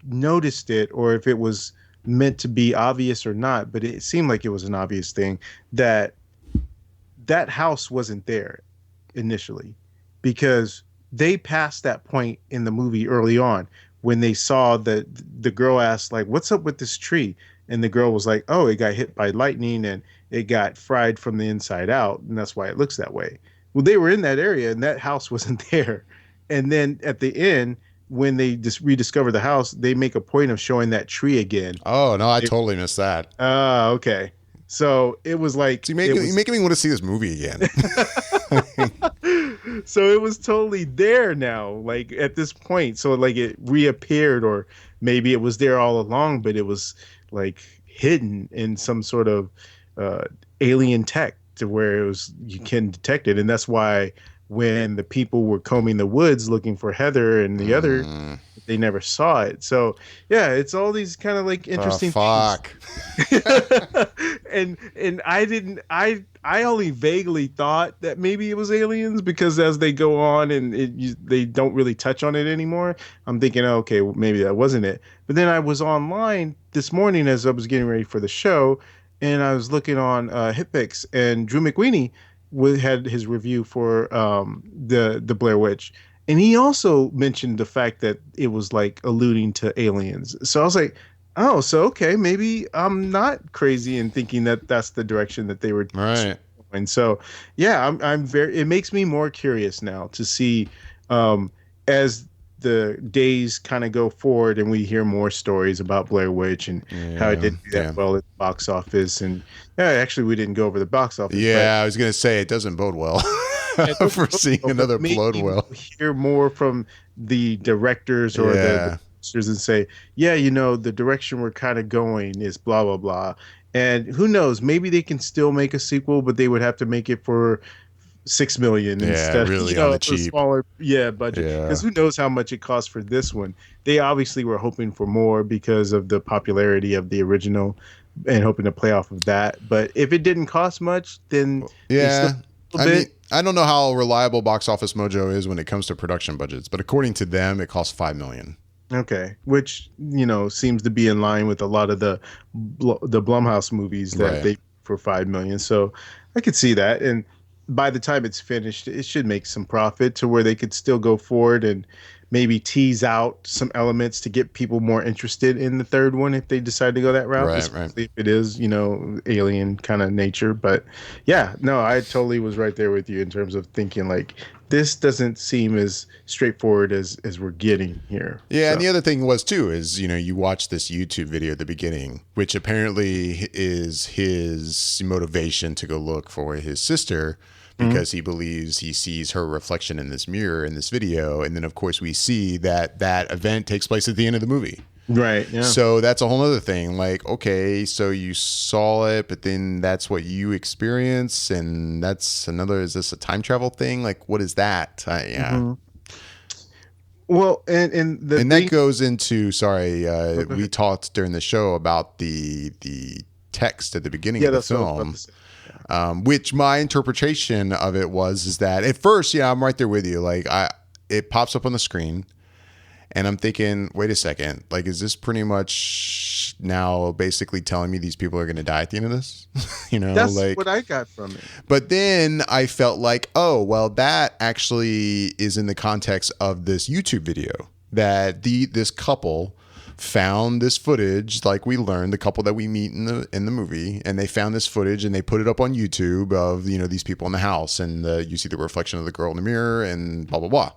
noticed it or if it was meant to be obvious or not, but it seemed like it was an obvious thing that house wasn't there initially, because they passed that point in the movie early on when they saw that the girl asked, like, what's up with this tree? And the girl was like, oh, it got hit by lightning and it got fried from the inside out, and that's why it looks that way. Well, they were in that area and that house wasn't there. And then at the end, when they just rediscover the house, they make a point of showing that tree again. Oh, no, I totally missed that. Okay. So it was like... So you're making me want to see this movie again. So it was totally there now, like at this point. So like it reappeared or maybe it was there all along, but it was like hidden in some sort of uh, alien tech to where it was you can detect it, and that's why when the people were combing the woods looking for Heather and the other, they never saw it. So yeah, it's all these kind of like interesting fuck. things. and I only vaguely thought that maybe it was aliens because as they go on and they don't really touch on it anymore, I'm thinking, oh, okay, well, maybe that wasn't it. But then I was online this morning as I was getting ready for the show, and I was looking on HitPix, and Drew McWeeny had his review for the Blair Witch, and he also mentioned the fact that it was like alluding to aliens. So I was like, oh, so okay, maybe I'm not crazy in thinking that that's the direction that they were Right. going. So yeah, I'm very. It makes me more curious now to see as the days kind of go forward and we hear more stories about Blair Witch and how it didn't do that well at the box office. And yeah, actually, we didn't go over the box office. Yeah, I was gonna say it doesn't bode well for seeing another blood well. Hear more from the directors or the producers and say, yeah, you know, the direction we're kind of going is blah blah blah. And who knows? Maybe they can still make a sequel, but they would have to make it for $6 million instead really of on the cheap. smaller budget. Because who knows how much it cost for this one? They obviously were hoping for more because of the popularity of the original and hoping to play off of that. But if it didn't cost much, then I mean, I don't know how reliable Box Office Mojo is when it comes to production budgets, but according to them, it cost $5 million. Okay, which seems to be in line with a lot of the Blumhouse movies that they for $5 million. So I could see that, and by the time it's finished, it should make some profit to where they could still go forward and maybe tease out some elements to get people more interested in the third one if they decide to go that route. Especially if it is, alien kind of nature. But yeah, no, I totally was right there with you in terms of thinking like this doesn't seem as straightforward as we're getting here. Yeah, and the other thing was too is you watch this YouTube video at the beginning, which apparently is his motivation to go look for his sister. Because he believes he sees her reflection in this mirror in this video. And then, of course, we see that event takes place at the end of the movie. Right. Yeah. So that's a whole other thing. Like, okay, so you saw it, but then that's what you experience. And that's another, is this a time travel thing? Like, what is that? Yeah. Well, and that goes into, we talked during the show about the text at the beginning of the film. Which my interpretation of it is that at first, I'm right there with you. Like it pops up on the screen and I'm thinking, wait a second, like, is this pretty much now basically telling me these people are going to die at the end of this? That's like what I got from it. But then I felt like, oh, well, that actually is in the context of this YouTube video that this couple found this footage, like we learned, the couple that we meet in the movie, and they found this footage and they put it up on YouTube of these people in the house, and you see the reflection of the girl in the mirror and blah blah blah.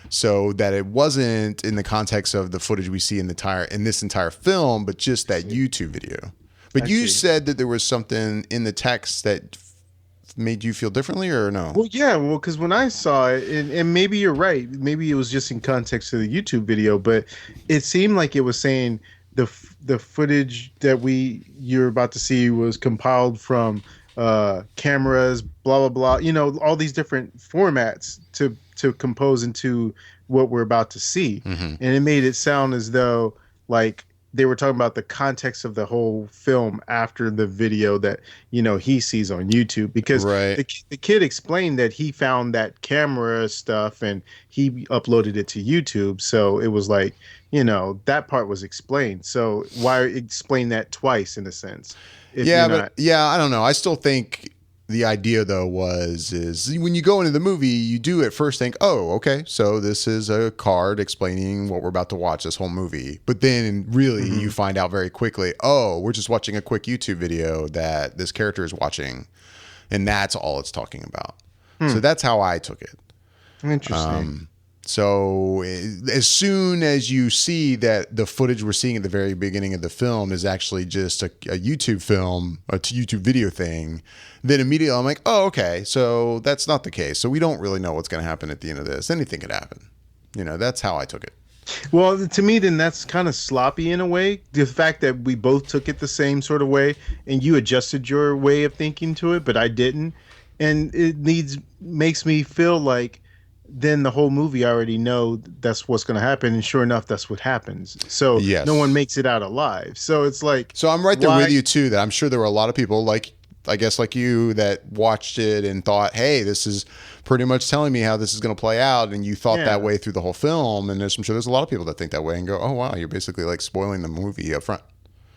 So that it wasn't in the context of the footage we see in this entire film, but just that YouTube video. But you said that there was something in the text that made you feel differently, or no? Well, yeah, because when I saw it, and maybe you're right, maybe it was just in context of the YouTube video, but it seemed like it was saying the footage that you're about to see was compiled from cameras, blah blah blah, all these different formats to compose into what we're about to see. And it made it sound as though like they were talking about the context of the whole film after the video that he sees on YouTube, because the kid explained that he found that camera stuff and he uploaded it to YouTube. So it was like, that part was explained. So why explain that twice in a sense? I don't know. I still think the idea though is when you go into the movie, you do at first think, oh, okay, so this is a card explaining what we're about to watch, this whole movie. But then really you find out very quickly, oh, we're just watching a quick YouTube video that this character is watching, and that's all it's talking about. So that's how I took it. Interesting. So as soon as you see that the footage we're seeing at the very beginning of the film is actually just a YouTube film, a YouTube video thing, then immediately I'm like, oh, okay, so that's not the case. So we don't really know what's going to happen at the end of this. Anything could happen. That's how I took it. Well, to me, then that's kind of sloppy in a way. The fact that we both took it the same sort of way, and you adjusted your way of thinking to it, but I didn't, and it makes me feel like then the whole movie I already know that's what's going to happen, and sure enough, that's what happens. So Yes. no one makes it out alive. So it's like, So I'm right there why- with you too, that I'm sure there were a lot of people like, I guess like you, that watched it and thought, hey, this is pretty much telling me how this is going to play out. And you thought Yeah. that way through the whole film. And I'm sure there's a lot of people that think that way and go, oh, wow, you're basically like spoiling the movie up front.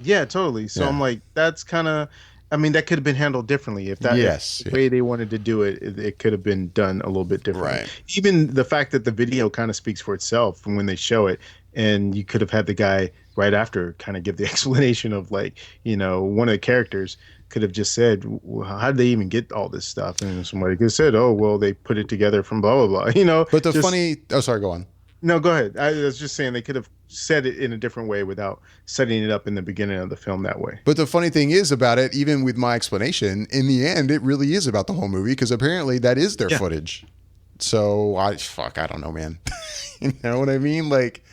Yeah, totally. So Yeah. I'm like, that's kind of, I mean, that could have been handled differently if that, Yes, if the way they wanted to do it, it could have been done a little bit differently. Right. Even the fact that the video kind of speaks for itself from when they show it, and you could have had the guy right after kind of give the explanation of like, one of the characters could have just said, how did they even get all this stuff? And somebody could have said, oh, well, they put it together from blah, blah, blah, But the just- sorry, go on. No, go ahead. I was just saying they could have said it in a different way without setting it up in the beginning of the film that way. But the funny thing is about it, even with my explanation, in the end, it really is about the whole movie because apparently that is their footage. So I don't know, man. You know what I mean? Like,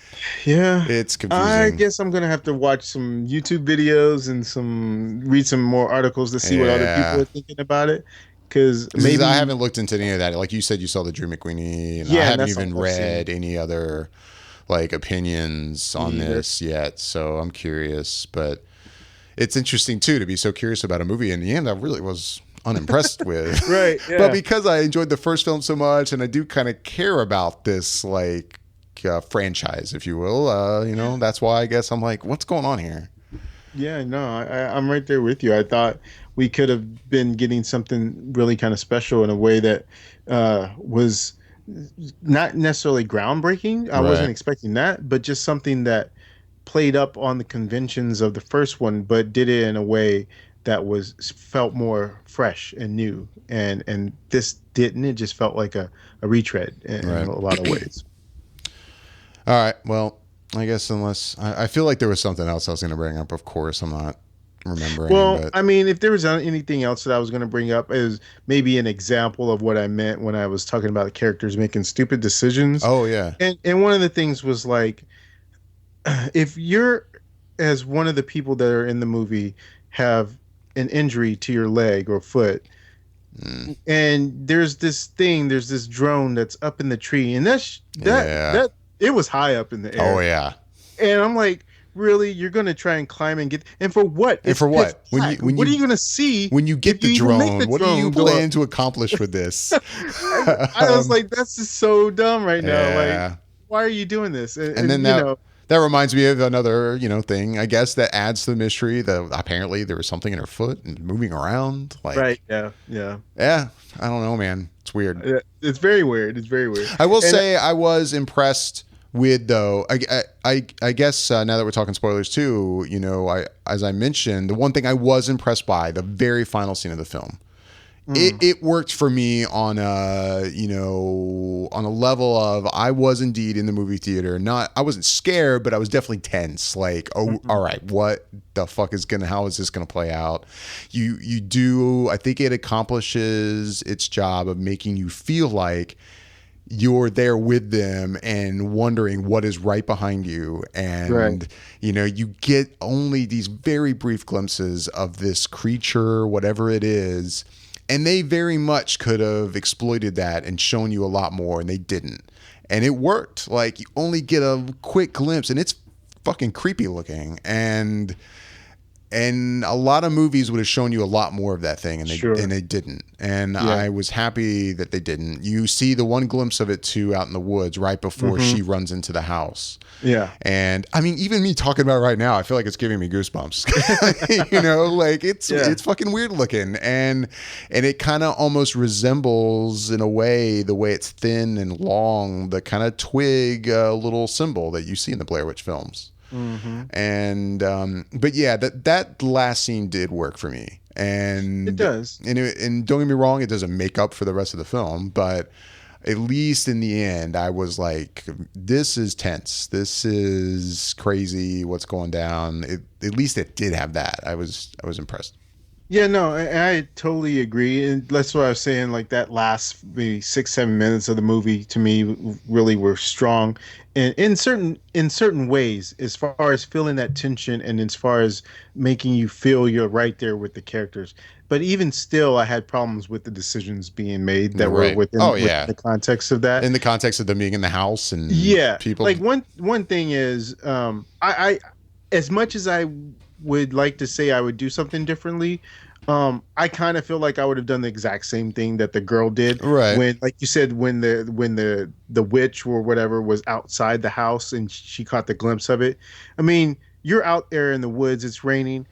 Yeah, it's confusing. I guess I'm gonna have to watch some YouTube videos and read some more articles to see what other Yeah. people are thinking about it. Because 'Cause maybe I haven't looked into any of that. Like you said, you saw the Drew McWeeny, and Yeah, I and haven't that's even all I've seen. read any other like opinions on Me either. this yet. So I'm curious, but it's interesting too to be so curious about a movie. In the end, I really was unimpressed with. Right, yeah. But because I enjoyed the first film so much, and I do kind of care about this like franchise, if you will, that's why I guess I'm like, what's going on here? Yeah, no, I'm right there with you. I thought we could have been getting something really kind of special in a way that was not necessarily groundbreaking. I wasn't Right. expecting that, but just something that played up on the conventions of the first one, but did it in a way that felt more fresh and new. And this didn't. It just felt like a retread in Right. a lot of ways. All right. Well, I guess unless I feel like there was something else I was going to bring up. Of course, I'm not remembering. Well, but I mean, if there was anything else that I was going to bring up is maybe an example of what I meant when I was talking about the characters making stupid decisions. oh yeah, And one of the things was like, if you're, as one of the people that are in the movie, have an injury to your leg or foot, and there's this drone that's up in the tree, and that it was high up in the air. oh yeah. And I'm like, really, you're going to try and climb and get, and for what? And for what? Pitch black. What are you going to see When you get if the you even make drone, the what are you drone go planning up? to accomplish with this? I was like, that's just so dumb right now. Yeah. Like, why are you doing this? And then that reminds me of another, thing, I guess, that adds to the mystery that apparently there was something in her foot and moving around. Like, right? Yeah. yeah, I don't know, man. It's weird. It's very weird. It's very weird. I will say I was impressed with, though, I guess now that we're talking spoilers too, as I mentioned, the one thing I was impressed by, the very final scene of the film. It worked for me on a level of, I was indeed in the movie theater. I wasn't scared, but I was definitely tense. Like, all right, what the fuck how is this going to play out? I think it accomplishes its job of making you feel like you're there with them and wondering what is right behind you. And, Right. You get only these very brief glimpses of this creature, whatever it is. And they very much could have exploited that and shown you a lot more, and they didn't. And it worked. Like, you only get a quick glimpse, and it's fucking creepy looking. And a lot of movies would have shown you a lot more of that thing, and they didn't. And I was happy that they didn't. You see the one glimpse of it too out in the woods right before she runs into the house. Yeah. And I mean, even me talking about it right now, I feel like it's giving me goosebumps. Like it's fucking weird looking, and it kind of almost resembles, in a way, the way it's thin and long, the kind of twig little symbol that you see in the Blair Witch films. And but yeah, that last scene did work for me, and It does. And don't get me wrong, it doesn't make up for the rest of the film, but at least in the end, I was like, this is tense, this is crazy, what's going down. At least it did have that. I was impressed. Yeah, no, I totally agree, and that's what I was saying. Like that last maybe 6, 7 minutes of the movie to me really were strong, and in certain ways, as far as feeling that tension, and as far as making you feel you're right there with the characters. But even still, I had problems with the decisions being made that were Right. Oh within yeah. the context of that. In the context of them being in the house and Yeah, people. like one thing is, I as much as I would like to say I would do something differently, I kind of feel like I would have done the exact same thing that the girl did Right. when, like you said, when the witch or whatever was outside the house and she caught the glimpse of it. I mean, you're out there in the woods, it's raining.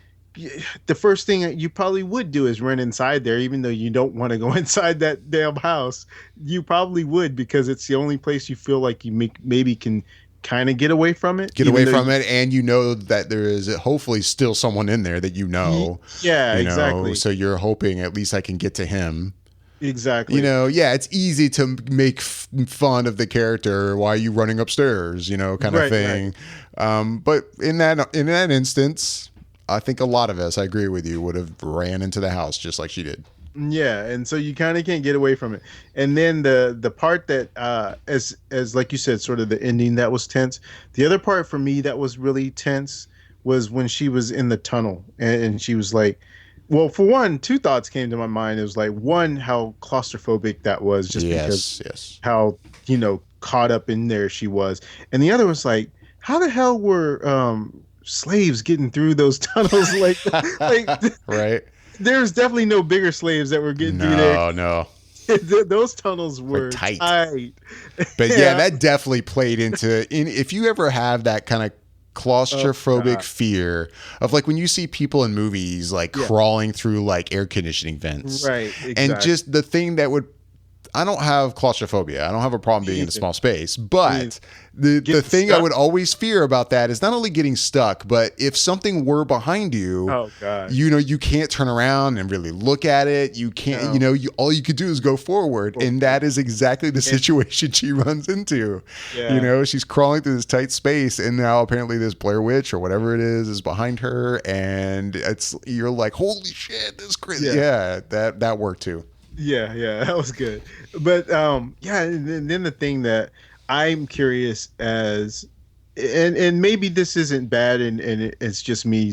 The first thing you probably would do is run inside there, even though you don't want to go inside that damn house. You probably would because it's the only place you feel like you maybe can kind of get away from it. Get away from it, and you know that there is hopefully still someone in there that you know. Yeah, you know, exactly. so you're hoping at least I can get to him. Exactly. You know, yeah, it's easy to make fun of the character. Why are you running upstairs? You know, kind of thing. Right. But in that instance, I think a lot of us, I agree with you, would have ran into the house just like she did. Yeah, and so you kind of can't get away from it. And then the part that as like you said, sort of the ending that was tense. The other part for me that was really tense was when she was in the tunnel and she was like, well, for one, two thoughts came to my mind. It was like, one, how claustrophobic that was, just because how caught up in there she was, and the other was like, how the hell were slaves getting through those tunnels? like right. There's definitely no bigger slaves that were getting through there. No. Those tunnels were tight. But yeah, that definitely played into if you ever have that kind of claustrophobic fear of like when you see people in movies like crawling through like air conditioning vents. Right. Exactly. And just the thing that would, I don't have claustrophobia. I don't have a problem being in a small space, but the thing stuck. I would always fear about that is not only getting stuck, but if something were behind you, oh god, you can't turn around and really look at it. You can't, all you could do is go forward. And that is exactly the situation she runs into. Yeah. She's crawling through this tight space and now apparently this Blair Witch or whatever it is behind her. And you're like, holy shit, this is crazy. Yeah, that worked too. Yeah, that was good. But and then the thing that I'm curious as, and maybe this isn't bad, and it's just me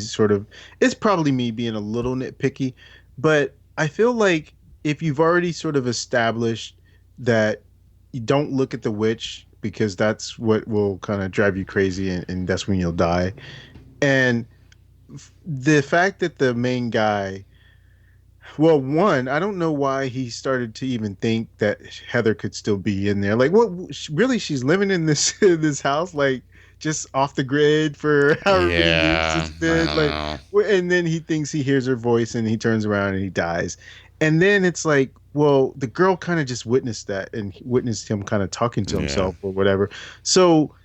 it's probably me being a little nitpicky, but I feel like if you've already sort of established that you don't look at the witch because that's what will kind of drive you crazy and that's when you'll die, and the fact that the main guy, well, one, I don't know why he started to even think that Heather could still be in there. Like, what? Really, she's living in this this house, like just off the grid for however many years it's been. Like, and then he thinks he hears her voice, and he turns around and he dies. And then it's like, well, the girl kind of just witnessed that and witnessed him kind of talking to himself or whatever. So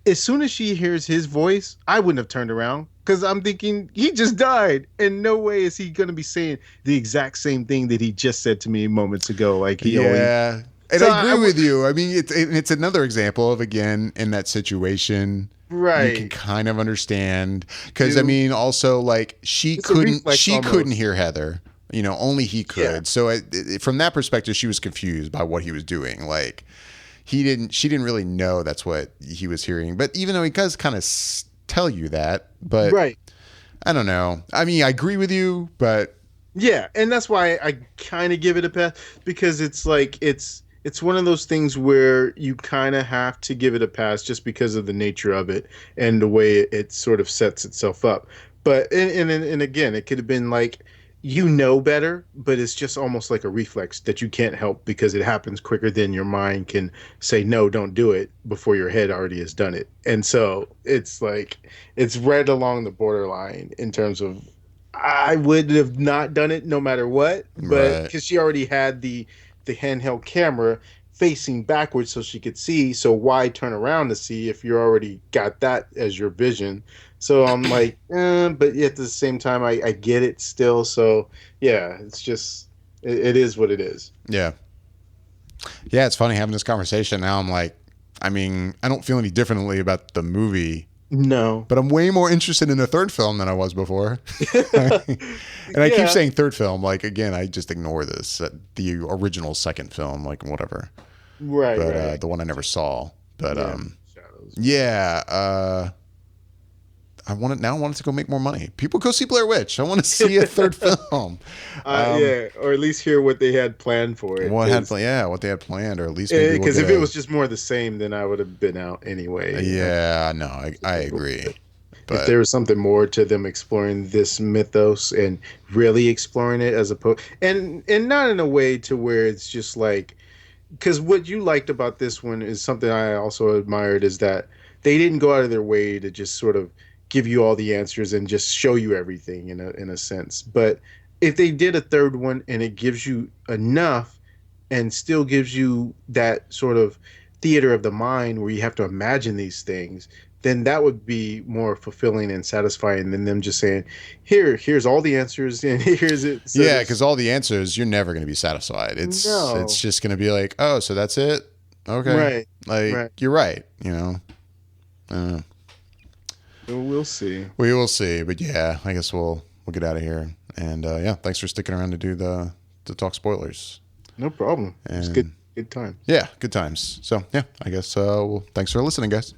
as soon as she hears his voice, I wouldn't have turned around because I'm thinking he just died, and no way is he going to be saying the exact same thing that he just said to me moments ago. Like and so I agree with you. I mean, it's another example of, again, in that situation, right? You can kind of understand because I mean, also like she couldn't hear Heather. Only he could. Yeah. So from that perspective, she was confused by what he was doing. Like. She didn't really know that's what he was hearing, but even though he does kind of tell you that, but right. I don't know. I mean, I agree with you, but yeah. And that's why I kind of give it a pass, because it's like, it's one of those things where you kind of have to give it a pass just because of the nature of it and the way it sort of sets itself up. But, and again, it could have been like, better, but it's just almost like a reflex that you can't help because it happens quicker than your mind can say, no, don't do it, before your head already has done it. And so it's like, it's right along the borderline in terms of, I would have not done it no matter what, but because she already had the handheld camera facing backwards so she could see. So why turn around to see if you already got that as your vision? So I'm like, but at the same time, I get it still. So yeah, it's just, it is what it is. Yeah. Yeah. It's funny having this conversation now. I'm like, I mean, I don't feel any differently about the movie No. But I'm way more interested in the third film than I was before. And I keep saying third film. Like, again, I just ignore this. The original second film, like, whatever. Right, But right. the one I never saw. But, Shadows. yeah. I want to go make more money. People go see Blair Witch. I want to see a third film. Yeah, or at least hear what they had planned for it. What they had planned, or at least maybe because if it was just more the same, then I would have been out anyway. Yeah, no, I agree. But if there was something more to them exploring this mythos and really exploring it as opposed, and not in a way to where it's just like, because what you liked about this one is something I also admired, is that they didn't go out of their way to just sort of give you all the answers and just show you everything in a sense. But if they did a third one and it gives you enough and still gives you that sort of theater of the mind where you have to imagine these things, then that would be more fulfilling and satisfying than them just saying, here's all the answers and here's it. So yeah, because all the answers, you're never going to be satisfied. It's just going to be like, oh, so that's it? Okay. Right. Like, you're right, you know. I don't know. We'll see. We will see, but yeah, I guess we'll get out of here. And yeah, thanks for sticking around to do to talk spoilers. No problem. It's good time. Yeah, good times. So yeah, I guess thanks for listening, guys.